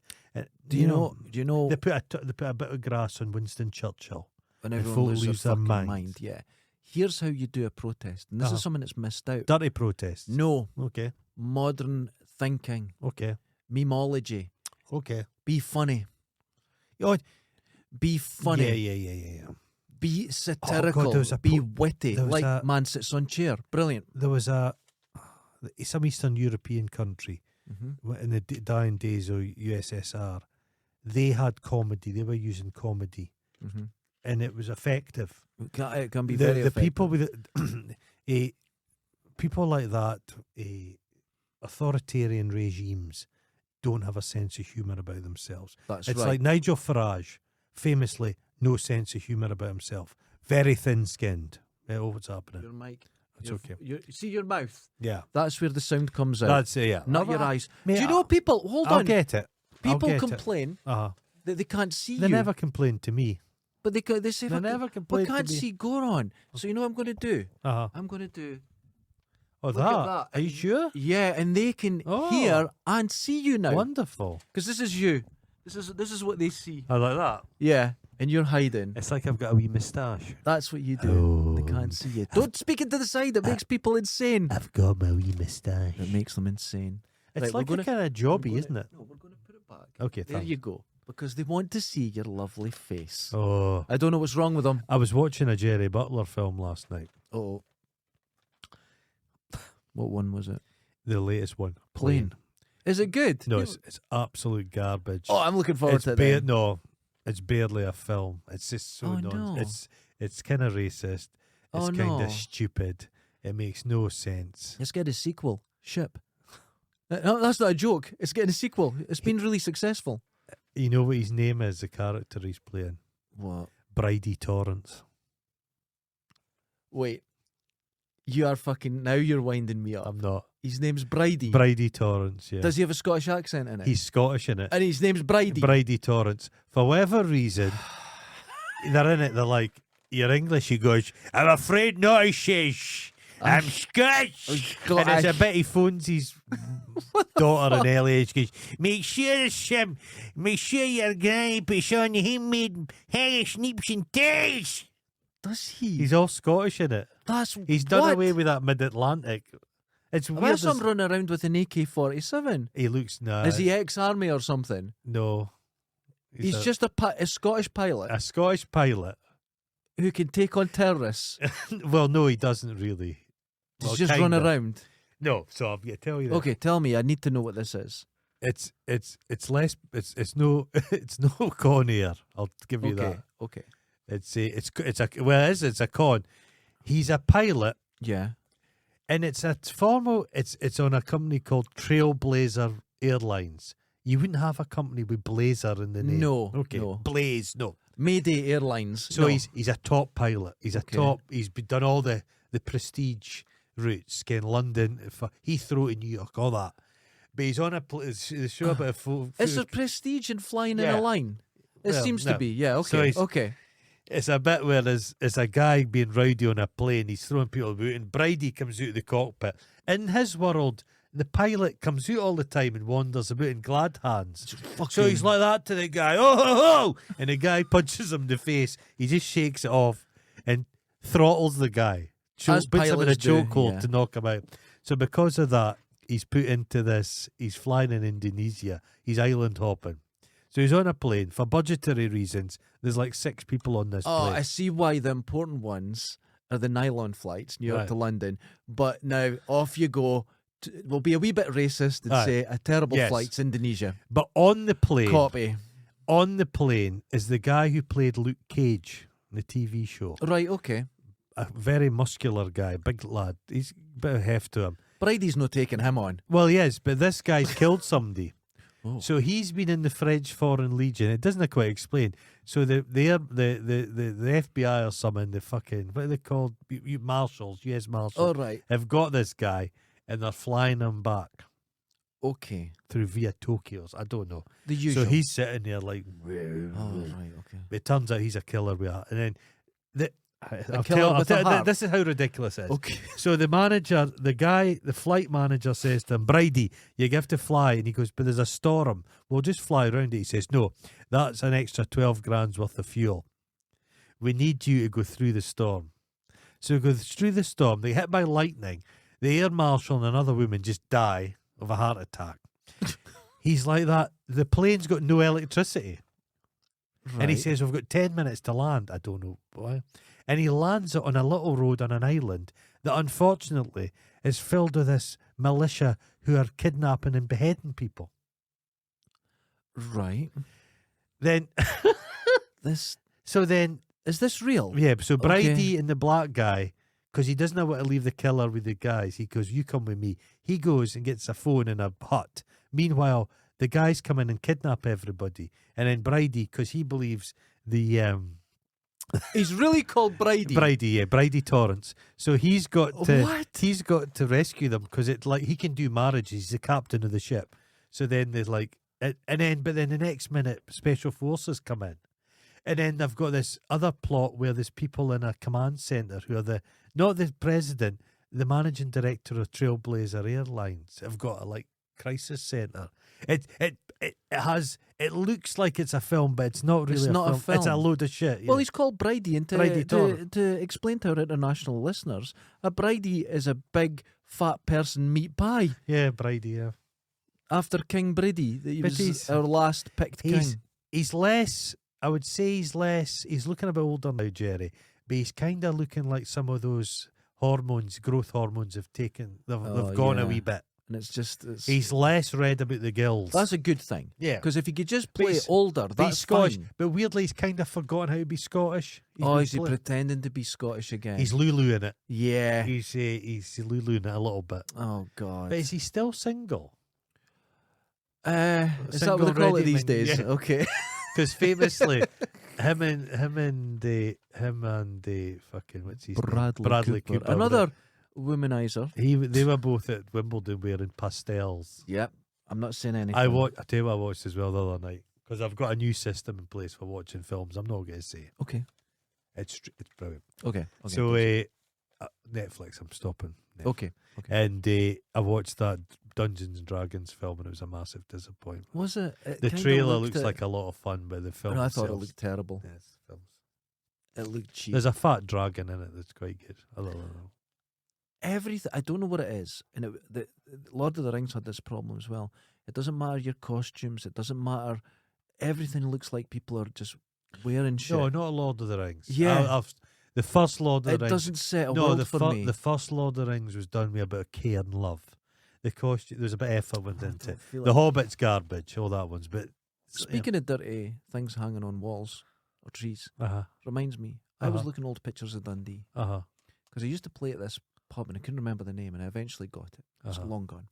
Do you know? Do you know? They put a bit of grass on Winston Churchill. When and everyone folk loses lose their their fucking minds. mind. Yeah. Here's how you do a protest, and this Uh-huh. is something that's missed out. Dirty protests. No, Okay. modern thinking, Okay. memology. Okay. Be funny. Oh, Be funny. Yeah. Be satirical. there was a be pro- witty. there was Like a- man sits on chair. Brilliant. There was some Eastern European country Mm-hmm. in the dying days of USSR. They had comedy. They were using comedy, Mm-hmm. and it was effective. It can be very The effective. people with people like that, authoritarian regimes don't have a sense of humour about themselves. That's It's right. like Nigel Farage, famously no sense of humour about himself, very thin-skinned. Oh, what's happening? Your mic. It's okay. See your mouth. Yeah, That's where the sound comes out. that's it. Yeah, not your eyes. Mate, Do you know people? Hold I'll on. get it. People I'll get complain It. that they can't see They you. never complain to me. But they say, They never complain we to can't me. see Goron. So you know what I'm going to do? Uh-huh. I'm going to do... Oh, Look at that. Are you sure? Yeah, and they can Oh. hear and see you now. Wonderful. Because this is you. This is what they see. I like that. Yeah, and you're hiding. It's like I've got a wee moustache. That's what you do. They Oh. can't see you. Don't speak into the side. It makes people insane. I've got my wee moustache. It makes them insane. It's Right, we're like gonna- a kind of jobby, isn't it? No, we're going to put it back. Okay, There thanks. you go. Because they want to see your lovely face. Oh, I don't know what's wrong with them. I was watching a Jerry Butler film last night. Oh. What one was it? The latest one. Plane. Is it good? No, it's absolute garbage. Oh, I'm looking forward to it. Ba- then. no, it's barely a film. It's just so Oh, nonsense. no. It's kind of racist. It's Oh, kind no. of stupid. It makes no sense. Let's get a sequel. Ship. No, that's not a joke. It's getting a sequel. It's been really successful. You know what his name is, the character he's playing? What? Bridie Torrance. Wait. You are fucking... Now you're winding me up. I'm not. His name's Bridie. Bridie Torrance, yeah. Does he have a Scottish accent in it? He's Scottish in it. And his name's Bridie. Bridie Torrance. For whatever reason, they're in it, they're like, you're English, he goes, I'm afraid not, he says. I'm Scottish. Oh, And it's a gosh. bit he phones his daughter in LH, goes, make sure your granny puts on the handmade hair snips and tears. Does he? He's all Scottish in it. That's He's done what? away with that mid-Atlantic. It's weird. Where's him running around with an AK-47? He looks Is he ex-army or something? No. He's just a Scottish pilot a Scottish pilot. who can take on terrorists. Well, no, he doesn't really. He's Well, just run kinda. around. No, so I'm going to tell you that. Okay, tell me. I need to know what this is. It's less. It's no. It's no Con Air. I'll give you Okay, that. okay. It's a well, it's a con. He's a pilot, Yeah. and it's a formal. It's on a company called Trailblazer Airlines. You wouldn't have a company with Blazer in the name. No, Okay. no. Blaze. No. Mayday Airlines. So No. he's a top pilot. He's a Okay. top. Done all the prestige routes, getting London, Heathrow to New York, all that. But he's on the show about a Is there prestige in flying in Yeah. a line? It Well, seems no. to be. Yeah, So okay. he's- Okay. It's a bit where there's a guy being rowdy on a plane. He's throwing people about, and Bridie comes out of the cockpit. In his world, the pilot comes out all the time and wanders about in glad hands. So he's like that to the guy. Oh, ho, ho! And the guy punches him in the face. He just shakes it off and throttles the guy. As Puts him in a pilots do, chokehold yeah. to knock him out. So because of that, he's put into this. He's flying in Indonesia. He's island hopping. So he's on a plane for budgetary reasons. There's like 6 people on this Oh, plane. I see why the important ones are the nylon flights, New York Right. to London. But now off you go. We'll be a wee bit racist and Aye. say a terrible Yes. flight's Indonesia. But on the plane, Copy. on the plane is the guy who played Luke Cage in the TV show. Right, okay. A very muscular guy, big lad. He's a bit of heft to him. Bridie's not taking him on. Well, he is, but this guy's killed somebody. Oh. So he's been in the French Foreign Legion. It doesn't quite explain. So the FBI or something, the fucking, what are they called? Marshals, US Marshals, All right. have got this guy and they're flying him back Okay. through via Tokyo's. I don't know. The usual. So he's sitting there like, Oh, right, okay. it turns out he's a killer with that. And then killer with a heart. this is how ridiculous it is. Okay. So the manager, the flight manager says to him, Bridie, you have to fly. And he goes, but there's a storm. We'll just fly around it. He says, no, that's an extra 12 grand's worth of fuel. We need you to go through the storm. So he goes through the storm. They hit by lightning. The air marshal and another woman just die of a heart attack. He's like that. The plane's got no electricity. And he Right. says, we've got 10 minutes to land. I don't know why. And he lands it on a little road on an island that unfortunately is filled with this militia who are kidnapping and beheading people. Right. Then, This so then, is this real? yeah, so Bridie Okay. and the black guy, because he doesn't know what to leave the killer with the guys, he goes, you come with me. He goes and gets a phone in a hut. Meanwhile, the guys come in and kidnap everybody. And then Bridie, because he believes the... He's really called Bridie. Bridie Torrance. So he's got to What? he's got to rescue them because it like he can do marriages. He's the captain of the ship. So then there's like but then the next minute special forces come in, and then they've got this other plot where there's people in a command center who are not the president, the managing director of Trailblazer Airlines have got a like crisis center. It looks like it's a film, but it's not really. It's not a It's a film. load of shit. Well, yeah. he's called Bridie, and Bridie to Torrance. explain to our international listeners, a Bridie is a big fat person meat pie. Yeah, Bridie, yeah. After King Bridie, that he But was he's- our last picked king. He's less, I would say he's looking a bit older now, Jerry, but he's kind of looking like some of those growth hormones have taken, they've Oh, gone a yeah. wee bit. and it's He's less red about the gills. that's a good thing. Yeah. Because if he could just But play he's- older, But he's that's Scottish. fine. But weirdly, he's kind of forgotten how to be Scottish. Oh, been is he play- pretending to be Scottish again? He's Lulu in it. yeah. He's Lulu in it a little bit. Oh God. But is he still single? Is that Single what they call it ready these man, days? yeah. Okay. Because famously, him and the fucking what's his name? Bradley Cooper. Another womanizer. They were both at Wimbledon wearing pastels. Yep. I'm not saying anything. I tell you what I watched as well the other night because I've got a new system in place for watching films. I'm not going to say Okay. it's brilliant. Okay. So Netflix, I'm stopping. Netflix. Okay. Okay. And I watched that Dungeons and Dragons film and it was a massive disappointment. Was it? It The kinda trailer looked looks like a lot of fun, but the film No, I thought it itself- looked terrible. Yes, films. It looked cheap. There's a fat dragon in it that's quite good. I don't know. Everything. I don't know what it is. And the Lord of the Rings had this problem as well. It doesn't matter your costumes. It doesn't matter. Everything looks like people are just wearing shit. No, not Lord of the Rings. Yeah. The first Lord of it the Rings. doesn't set a No, world the for me. the first Lord of the Rings was done with a bit of care and love. The costume, there's a bit of effort went I into don't it. feel The like- Hobbit's garbage, all that one's. But Speaking of dirty things hanging on walls or trees, reminds me. I was Uh-huh. looking old pictures of Dundee uh-huh. because I used to play at this pub and I couldn't remember the name and I eventually got it. It's Uh-huh. long gone.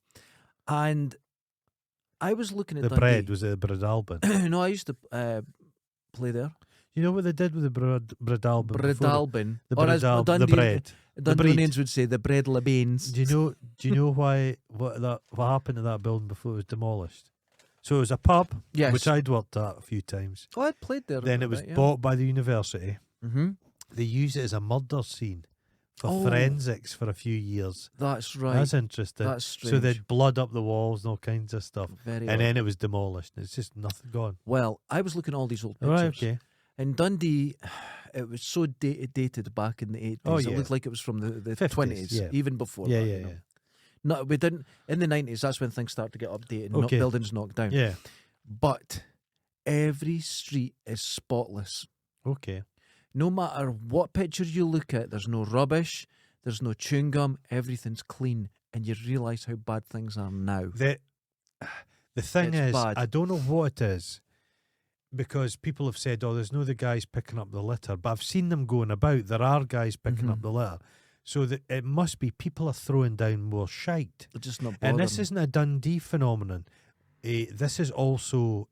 And I was looking at The Dundee. bread was it the Bradalbin. No, I used to play there. You know what they did with the Bradalbin? before? Bradalbin. The Or as Bradal, the Dundee- bread. Dundonians would say the bread labanes. Do you know why what happened to that building before it was demolished? So it was a pub, Yes. which I'd worked at a few times. Oh, I'd played there. Then it was bought by the university. Mm-hmm. They used it as a murder scene for Oh. forensics for a few years. That's right. That's interesting. That's strange. So they'd blood up the walls and all kinds of stuff. Very And odd. then it was demolished. It's just nothing gone. Well, I was looking at all these old pictures. Right, okay. In Dundee, it was so dated back in the 80s. Oh, It yeah. looked like it was from the 50s, 20s, yeah. even before Yeah, that. yeah, you know. yeah. No, we didn't. In the 90s, that's when things started to get updated and Okay. buildings knocked down. Yeah. But every street is spotless. Okay. No matter what picture you look at, there's no rubbish, there's no chewing gum, everything's clean. And you realise how bad things are now. The thing It's is, bad. I don't know what it is because people have said, oh, there's no the guys picking up the litter. But I've seen them going about. There are guys picking up Mhm. the litter. So that it must be people are throwing down more shite. They're just not And this bothering. isn't a Dundee phenomenon. This is also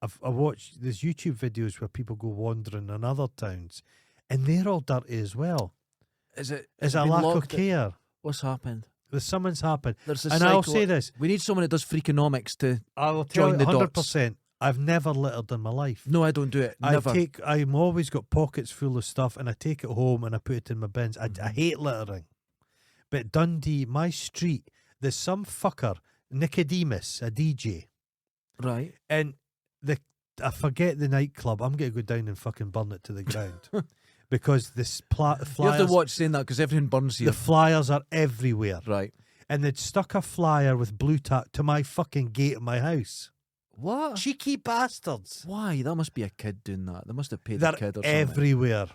I've watched there's YouTube videos where people go wandering in other towns, and they're all dirty as well. Is it? It's has it a been lack of locked? care. What's happened? There's something's happened, There's a and I'll cycle- say this: We need someone that does freakonomics to. I will tell Join you the dots. 100%. I've never littered in my life. No, I don't do it. Never. I'm always got pockets full of stuff, and I take it home and I put it in my bins. I Mhm. hate littering, but Dundee, my street, there's some fucker, Nicodemus, a DJ, Right. and I forget the nightclub. I'm going to go down and fucking burn it to the ground because this You have flyers, to watch saying that because everything burns here. the flyers are everywhere, Right. and they'd stuck a flyer with blue tack to my fucking gate of my house. What? Cheeky bastards! Why? That must be a kid doing that. They must have paid They're the kid or something. everywhere.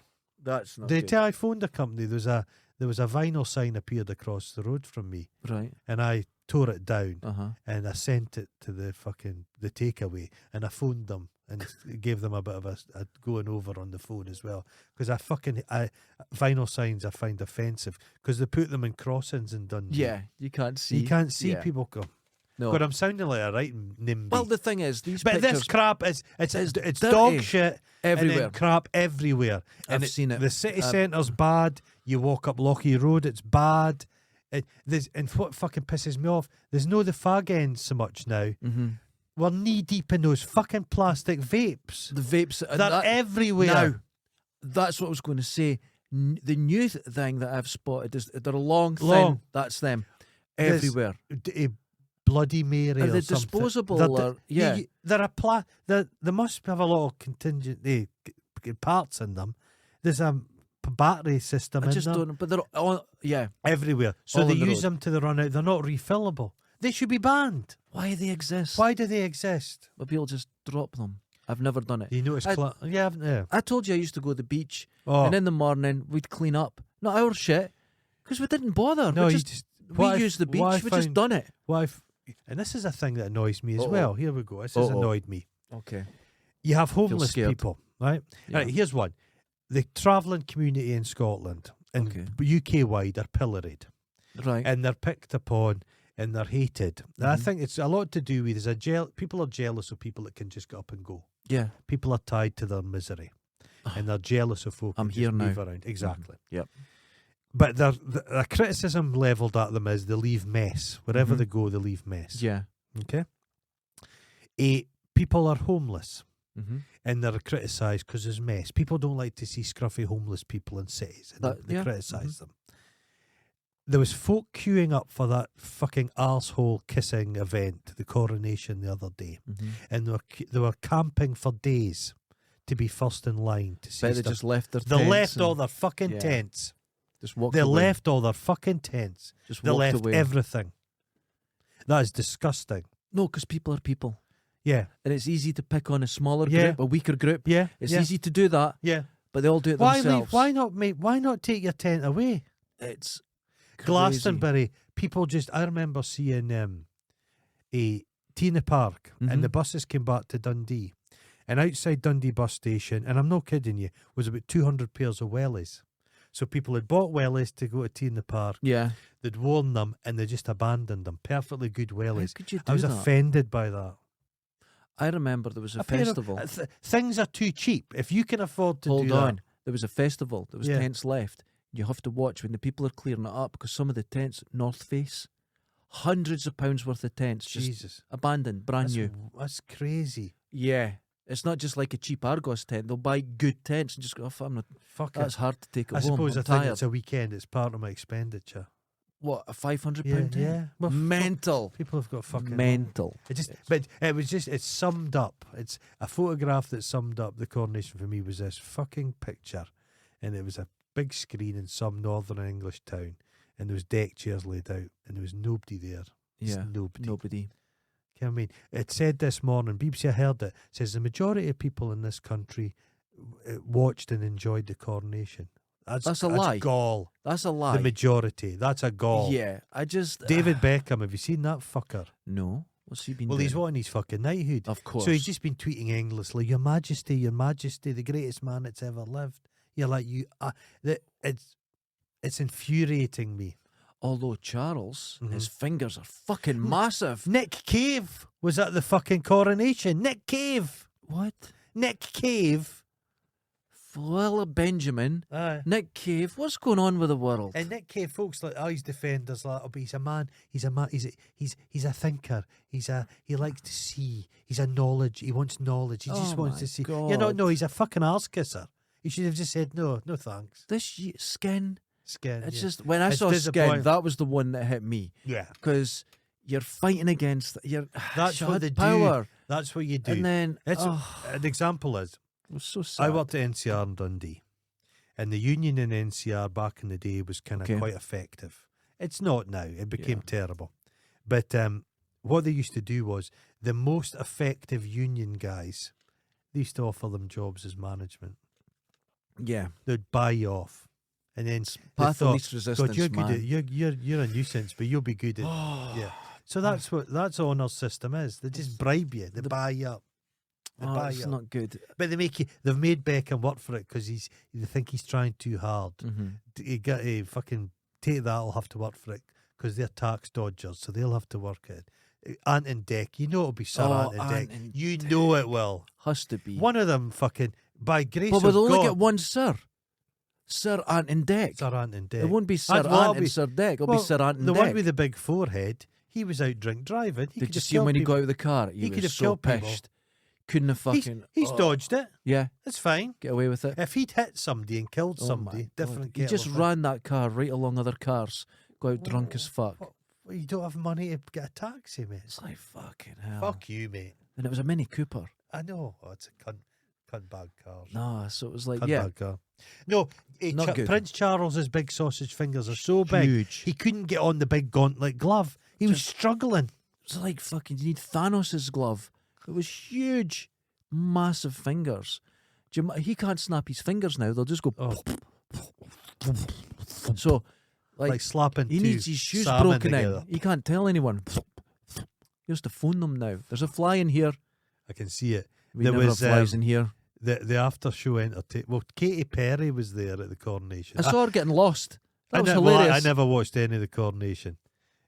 That's not They good. tell I phoned the company. There was a vinyl sign appeared across the road from me, Right. and I tore it down Uh-huh. and I sent it to the takeaway, and I phoned them and gave them a bit of a going over on the phone as well because vinyl signs I find offensive because they put them in crossings in Dundee. Yeah, you can't see. you can't see Yeah. people go. No. God, I'm sounding like a right NIMBY. Well, the thing is, these but pictures this crap is it's dirty dog shit and everywhere. then crap everywhere. And I've seen it. The city Um, centre's bad. You walk up Lochie Road, it's bad. And what fucking pisses me off, there's no the fag ends so much now. Mm-hmm. We're knee deep in those fucking plastic vapes. The vapes. They're everywhere. Now, that's what I was going to say. The new thing that I've spotted is they're long, thin. Long. That's them. There's- Everywhere. A Bloody Mary Are or they something. disposable They're or- yeah. They're they must have a lot of contingent parts in them. There's a battery system I in just them don't. But they're all. Yeah. everywhere. So all they on the use road. them to the run out. They're not refillable. They should be banned. Why they exist? Why do they exist? But people just drop them. I've never done it. You notice? Yeah. I told you I used to go to the beach, Oh and in the morning we'd clean up. Not our shit, because we didn't bother. no, we you just just We use the beach. what I We just find- done it. and this is a thing that annoys me as Uh-oh. well. Here we go. This has Uh-oh. annoyed me. Okay. You have homeless scared. people, right? Yeah. Right, here's one. The travelling community in Scotland and UK wide are pilloried, Right. and they're picked upon and they're hated. And I Mhm. think it's a lot to do with people are jealous of people that can just get up and go. Yeah. People are tied to their misery, and they're jealous of folk I'm who just here move now. around. Exactly. Yep. But the criticism levelled at them is they leave mess. Wherever Mhm. they go, they leave mess. Yeah. Okay? People are homeless Mm-hmm. and they're criticised because there's mess. People don't like to see scruffy homeless people in cities, and they Yeah. criticise them. There was folk queuing up for that fucking arsehole kissing event, the coronation the other day, Mm-hmm. and they were camping for days to be first in line to see Bet they stuff. just left their They tents left and all their fucking yeah. tents. just walked They away. left all their fucking tents. Just They walked left away. everything. That is disgusting. No, because people are people. Yeah. And it's easy to pick on a smaller Yeah. group, a weaker group. Yeah. It's yeah. easy to do that, Yeah. but they all do it Why themselves. leave? Why not take your tent away? It's crazy. Glastonbury, people just. I remember seeing a Tina Park, and the Mhm. buses came back to Dundee, and outside Dundee bus station, and I'm not kidding you, was about 200 pairs of wellies. So people had bought wellies to go to Tina Park. Yeah. They'd worn them, and they just abandoned them. Perfectly good How wellies. could you do I was that? offended by that. I remember there was a pair of- festival. things are too cheap. If you can afford to Hold do on. that, There was a festival. There was Yeah. tents left. You have to watch when the people are clearing it up because some of the tents, North Face, hundreds of pounds worth of tents, just Jesus, abandoned, brand new. that's crazy. Yeah. It's not just like a cheap Argos tent. They'll buy good tents and just go, oh, I'm not, Fuck it. that's hard to take it I home. suppose I'm I think tired. it's a weekend. It's part of my expenditure. What, a £500 Yeah, tent? yeah. Well, Mental. people have got fucking Mental. It's summed up. It's a photograph that summed up the coronation for me. Was this fucking picture, and it was a big screen in some northern English town, and there was deck chairs laid out, and there was nobody there. Just Yeah. nobody. Nobody. I mean, it said this morning, BBC, I heard it, says the majority of people in this country watched and enjoyed the coronation. That's a lie. Gall. That's a lie. The majority. That's a gall. Yeah. I just. David Beckham, have you seen that fucker? No. What's he been Well, doing? he's wanting his fucking knighthood. Of course. So he's just been tweeting endlessly, Your Majesty, the greatest man that's ever lived. You're like, it's infuriating me. Although Charles, Mhm. his fingers are fucking massive. Nick Cave was at the fucking coronation. Nick Cave. What? Nick Cave. Flilla Benjamin, Aye. Nick Cave. What's going on with the world? And Nick Cave, folks like, oh, he's defenders, like, oh, but he's a man, he's a thinker, he likes to see, he's a knowledge, he wants knowledge, he just Oh wants my to see. God. You know, no, he's a fucking arse kisser. He should have just said no thanks. This skin. Skin. It's yeah. just when I It's saw skin, disappointing. that was the one that hit me Yeah. because you're fighting against your That's what they do. power, That's what you do. and then It's oh, an example is it was so sad. I worked at NCR in Dundee, and the union in NCR back in the day was kind of Okay. quite effective. It's not now. It became Yeah. terrible. But what they used to do was the most effective union guys, they used to offer them jobs as management. Yeah, They'd buy you off, and then they path of thought, least resistance, God, you're good. man. At, you're a nuisance, but you'll be good at. Yeah. So that's what honour system is. They just bribe you. They buy you up. They Oh, buy it's you up. not good. But they make you. They've made Beckham work for it because they think he's trying too hard. Mm-hmm. You got to fucking take that. I'll have to work for it because they're tax dodgers, so they'll have to work it. Ant and Dec, you know it'll be Sir Oh, Ant and Ant Dec. and You know it will. Has to be. One of them fucking by grace But of we'll only God. get one Sir. Sir Ant and Dec. Sir Ant and Dec. It won't be Sir Well, it'll Ant be- and Sir Dec. It'll well, be Sir Ant and the Dec. one with the big forehead. He was out drink driving. He Did could you have see him killed when he people. got out of the car? He could was have so killed people. pissed. Couldn't have fucking. He's oh, dodged it. Yeah, It's fine. get away with it. If he'd hit somebody and killed Oh somebody, my God. different. He kettle just of fish. ran that car right along other cars. Go out drunk as fuck. Well, you don't have money to get a taxi, mate. It's like fucking hell. Fuck you, mate. And it was a Mini Cooper. I know. Oh, it's a cunt bag car. Nah, so it was like, Cunt yeah, bag car. No, Not good. Prince Charles's big sausage fingers are so big. huge. He couldn't get on the big gauntlet glove. He was struggling. It's like fucking, you need Thanos' glove. It was huge. Massive fingers. He can't snap his fingers now. They'll just go. Oh. So like slapping he two needs his shoes salmon broken together. in. He can't tell anyone. He has to phone them now. There's a fly in here. I can see it. We There never was, have flies in here. The after show entertainment. Well, Katy Perry was there at the coronation. I saw her getting lost. That was well, hilarious. I never watched any of the coronation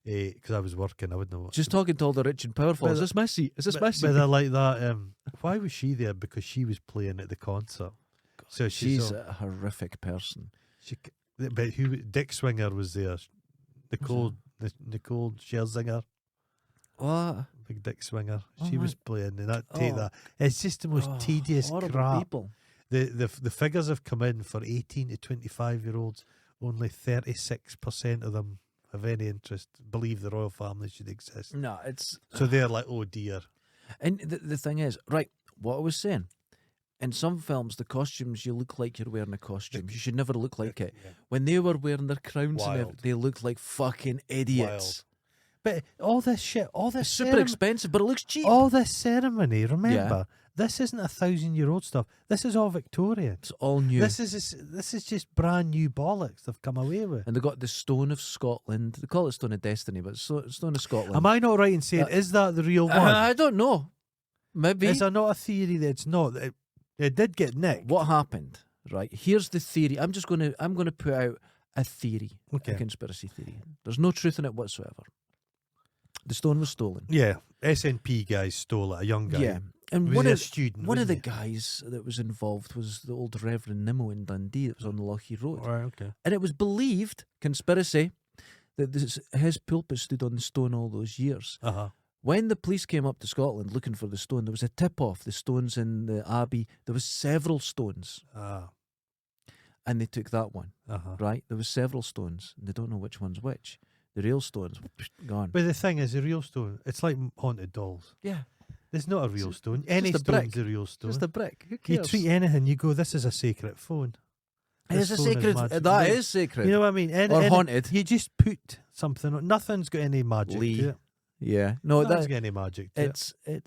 because I was working. I wouldn't watch. Just talking to all the rich and powerful. But- Is this Messi? Is this Messi? But I like that. Why was she there? Because she was playing at the concert. So She's a horrific person. But Dick Swinger was there. Nicole Scherzinger, What? big Dick Swinger. Oh She my- was playing, and Oh. that. It's just the most tedious horrible crap. people. The figures have come in for 18 to 25-year-olds. Only 36% of them have any interest. Believe the royal family should exist. No, it's So they're like, oh dear. and the thing is, right? What I was saying. In some films, the costumes, you look like you're wearing a costume. You should never look like it. Yeah. When they were wearing their crowns and Wild. everything, they looked like fucking idiots. But all this shit, all It's this super expensive, but it looks cheap. all this ceremony. Remember, this isn't 1,000-year-old stuff. This is all Victorian. It's all new. This is just brand new bollocks they've come away with. And they got the Stone of Scotland. They call it Stone of Destiny, but it's Stone of Scotland. Am I not right in saying is that the real one? I don't know. Maybe. Is there not a theory that it's not? It did get nicked. What happened? Right. Here's the theory. I'm gonna put out a theory. Okay. A conspiracy theory. There's no truth in it whatsoever. The stone was stolen. Yeah, SNP guys stole it. A young guy. Yeah. And Was one he a of student? one of the wasn't guys that was involved was the old Reverend Nimmo in Dundee that was on the Lochie he? Road. Right. Okay. And it was believed, conspiracy, that his pulpit stood on the stone all those years. When the police came up to Scotland looking for the stone, there was a tip-off. The stones in the Abbey, there was several stones, and they took that one, right? There was several stones, and they don't know which one's which. The real stones, gone. But the thing is, the real stone, it's like haunted dolls. Yeah, There's not a real It's stone. Any just a stone's brick. a real stone. just a brick. Who You cares? treat anything, you go, this is a sacred phone. It is This a phone sacred. magic. That Right. is sacred. You know what I mean? or haunted. You just put something on. Nothing's got any magic Lee. to it. Yeah, no, Nothing's that got any magic to it.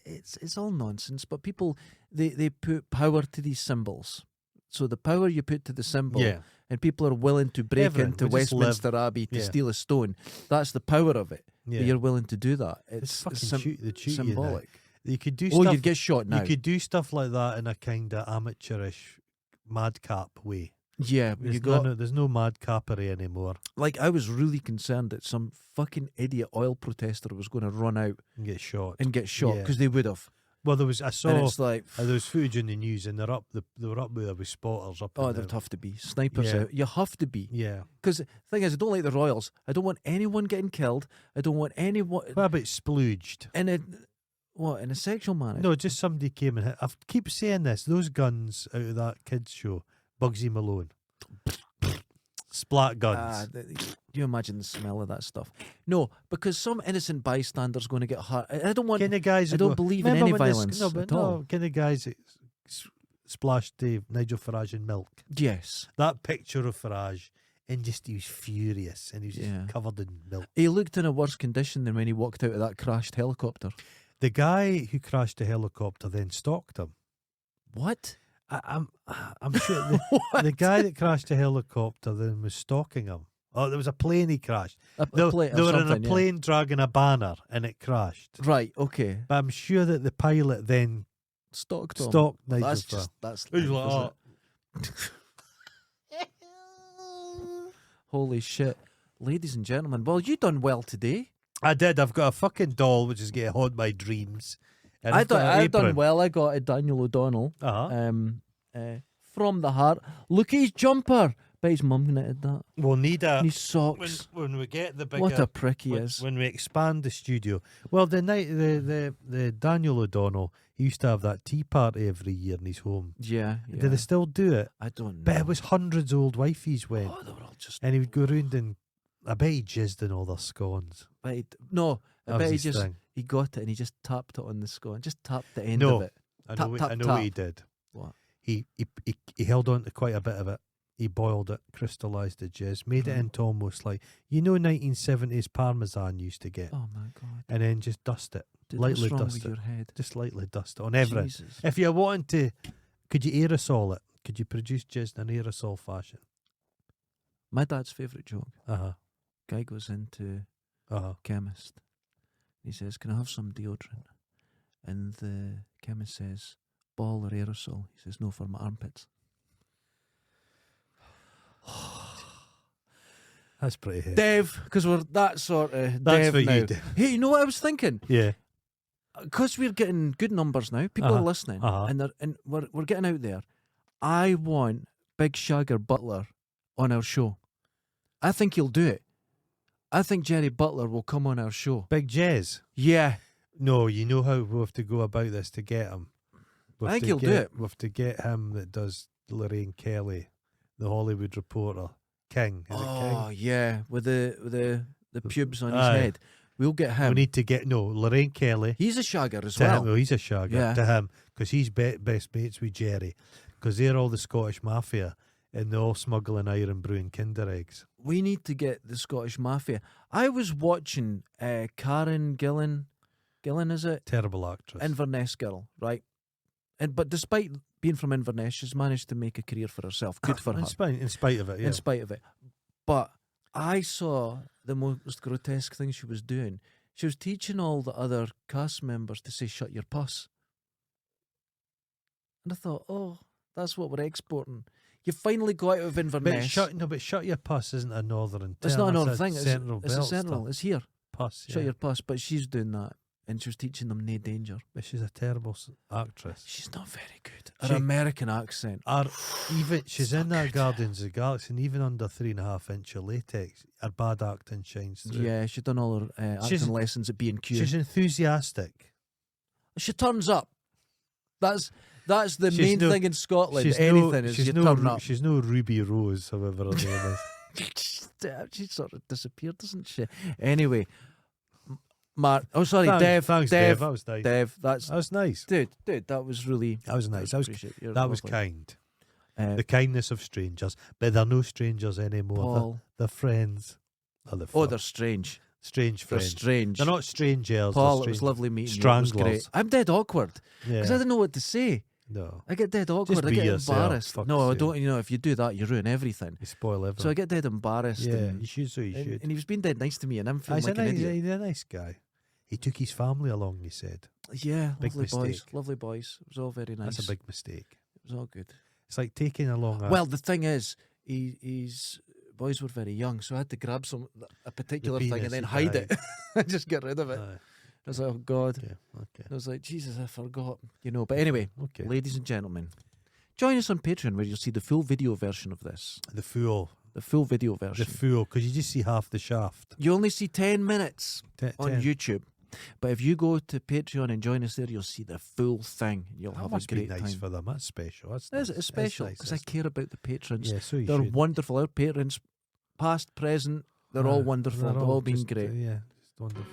it's all nonsense. But people they put power to these symbols. So the power you put to the symbol, Yeah. and people are willing to break Everyone, into we just Westminster Abbey to yeah. steal a stone. That's the power of it. Yeah. That you're willing to do that. It's fucking sym- symbolic. You could do Oh, stuff. you'd get shot now. You could do stuff like that in a kind of amateurish, madcap way. Yeah, There's you got there's no madcappery anymore. like I was really concerned that some fucking idiot oil protester was going to run out And get shot. and get shot Yeah. because they would have. Well, I And saw it's like, there was footage in the news, and they were up there with spotters up. oh, and they'd down. have to be snipers Yeah. out. You have to be. Yeah. Because the thing is, I don't like the royals. I don't want anyone getting killed. I don't want anyone What about splooged? in a sexual manner. No, just somebody came and hit. I keep saying this. Those guns out of that kids show, Bugsy Malone, splat guns. Do you imagine the smell of that stuff? No, because some innocent bystander's going to get hurt. I don't want. Kind of guys. I that don't go, believe in "Remember any when this-" violence No, but at all. no, kind of guys that splashed Nigel Farage in milk. Yes, That picture of Farage, and just he was furious, and he was just Yeah. covered in milk. he looked in a worse condition than when he walked out of that crashed helicopter. The guy who crashed the helicopter then stalked him. What? I'm sure the guy that crashed the helicopter then was stalking him. Oh, there was a plane he crashed. They were in a plane dragging a banner, and it crashed. Right. Okay. But I'm sure that the pilot then Stalked him. stalked Nigel That's Farage. just that's. He's life, like, isn't it? Holy shit, ladies and gentlemen. Well, you done well today. I did. I've got a fucking doll which is getting haunt my dreams. And I've done well. I got a Daniel O'Donnell. Uh-huh. From the heart. Look at his jumper. Bet his mum knitted that. We'll need a And his socks. when we get the bigger. What a prick he when, is. when we expand the studio. Well, the Daniel O'Donnell, he used to have that tea party every year in his home. Yeah. Do they still do it? I don't know. But it was hundreds of old wifeys went, Oh, they were all just. and he would go round and I bet he jizzed in all their scones. No, I That was bet he his just thing. he got it and he just tapped it on the scone. Just tapped the end No. of it. I Tap, know, tap, I know tap. what he did. What? He held on to quite a bit of it. He boiled it, crystallised the jizz, made it Right. into almost like 1970s Parmesan used to get, Oh my god. and then just dust it, Dude, lightly what's wrong dust with it. your head? Just lightly dust it on everything. Jesus. If you're wanting to, could you aerosol it? Could you produce jizz in an aerosol fashion? My dad's favourite joke. Uh-huh. Guy goes into Uh-huh. chemist. He says, "Can I have some deodorant?" And the chemist says, "Ball or aerosol?" He says, "No, for my armpits." That's pretty heavy. Dev, because we're that sort of That's Dev what now. you do. Hey, you know what I was thinking? Yeah. Because we're getting good numbers now, people Uh-huh. are listening, Uh-huh. and we're getting out there. I want Big Shagger Butler on our show. I think he'll do it. I think Jerry Butler will come on our show. Big Jez. Yeah, No, you know how we have to go about this to get him. I think he'll do it. We have to get him that does Lorraine Kelly, the Hollywood Reporter. King. Is it oh King? yeah, with the pubes on his Aye. head. We'll get him. We need to get Lorraine Kelly. He's a shagger as To him, well. well, he's a shagger Yeah. to him because he's best mates with Jerry because they're all the Scottish mafia and they're all smuggling iron brewing Kinder eggs. We need to get the Scottish Mafia. I was watching Karen Gillan, is it? Terrible actress. Inverness girl, right? But despite being from Inverness, she's managed to make a career for herself. Good for her. in spite of it, yeah. In spite of it. But I saw the most grotesque thing she was doing. She was teaching all the other cast members to say, "Shut your puss." And I thought, oh, that's what we're exporting. You finally got out of Inverness. But shut your puss isn't a northern term. It's not a northern That's thing. Central It's a belt central. stuff. It's here. Puss. Shut yeah. your puss. But she's doing that. And she was teaching them no danger. But she's a terrible actress. She's not very good. Her She- American accent. She's in that Guardians of the Galaxy, and even under 3.5 inch of latex, her bad acting shines through. Yeah, she's done all her She's- acting lessons at B&Q. She's enthusiastic. She turns up. That's the She's main no- thing in Scotland. She's Anything is she's you no, turn up. She's no Ruby Rose, however her name is. She sort of disappeared, doesn't she? Anyway, Mark. Oh, sorry, Thanks, Dev. Thanks, Dev. That was nice. Dev. That's That was nice. dude. That was really. That was nice. That was appreciate it. You're that was lovely. kind. Uh, The kindness of strangers, but they're no strangers anymore. Paul. They're friends. They're strange. strange They're friends. strange. They're not strangers. Paul, they're it was strange. lovely meeting you. It was great. Stranglers. I'm dead awkward because I Yeah. didn't know what to say. No. I get dead awkward. I be get yourself, embarrassed. fuck's No, I sake. don't. You know, if you do that, you ruin everything. You spoil everything. So I get dead embarrassed. yeah, and, you should. So you should. and he was being dead nice to me, and I'm feeling He's like an idiot. he's a nice guy. He took his family along. He said Yeah, Big lovely boys. mistake. Lovely boys. It was all very nice. that's a big mistake. It was all good. It's like taking along. Well, the thing is, he's boys were very young, so I had to grab a particular thing penis, and then you hide died. it. and just get rid of it. I was like, oh God. Okay. Okay. I was like, Jesus, I forgot. You know. But anyway, Okay. ladies and gentlemen, join us on Patreon where you'll see the full video version of this. The fool. The full video The version. fool. Because you just see half the shaft. You only see 10 minutes on 10. YouTube. But if you go to Patreon and join us there, you'll see the full thing. You'll That have must a great be nice time. for them. That's special. That's It's nice. it's special That's because nice. I care about the patrons. Yeah, so you They're should. wonderful. Our patrons, past, present, they're all wonderful. They've all been just, great. yeah, just wonderful.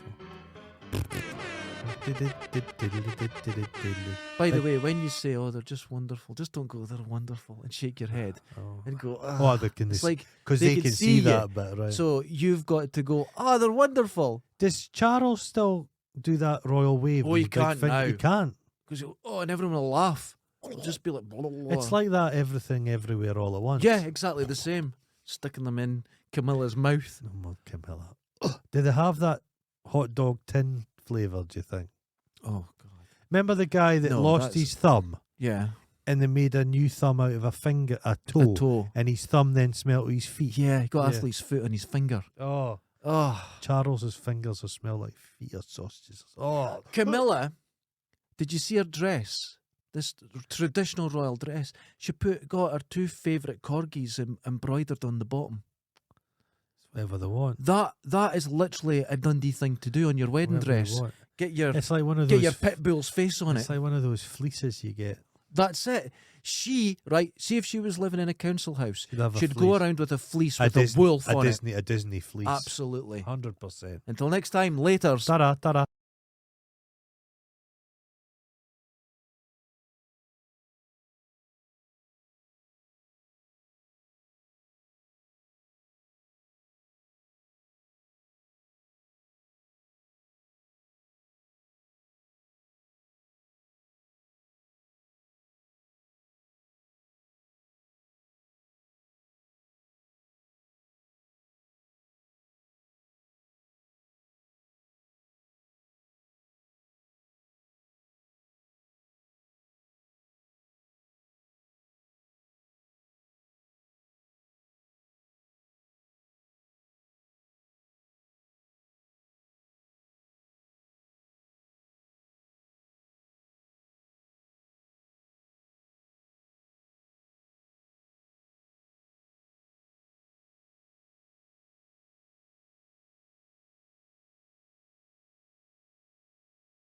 By the way, when you say, oh, they're just wonderful, just don't go, they're wonderful, and shake your head Oh, and go, oh they can it's like, because they they can can see see you. that bit, right? so you've got to go, oh, they're wonderful. Does Charles still do that royal wave? Oh, with he his big can't finger? now. He can't. Because, oh, and everyone will laugh. It'll just be like, blah, blah, blah. It's like that. Everything, everywhere, all at once. yeah, exactly the same. Sticking them in Camilla's mouth. Oh, my Camilla. Do they have that hot dog tin flavour? Do you think? Oh, God. Remember the guy that No, lost that's- his thumb Yeah. and they made a new thumb out of a toe, A toe. and his thumb then smelt his feet. Yeah, he got Yeah. athlete's foot on his finger. Oh, Oh. Charles's fingers will smell like feet or sausages. Oh, Camilla, did you see her dress? This traditional royal dress. She got her two favourite corgis embroidered on the bottom. whatever they want. That is literally a Dundee thing to do on your wedding Whatever they dress. want. Get your It's like one of get those. your pit bull's face on It's it. like one of those fleeces you get. That's it. She, right, see if she was living in a council house, She'd have a she'd go fleece. around with a fleece with a wolf on it. A Disney fleece. Absolutely. 100%. Until next time, later. Ta-da, ta-da.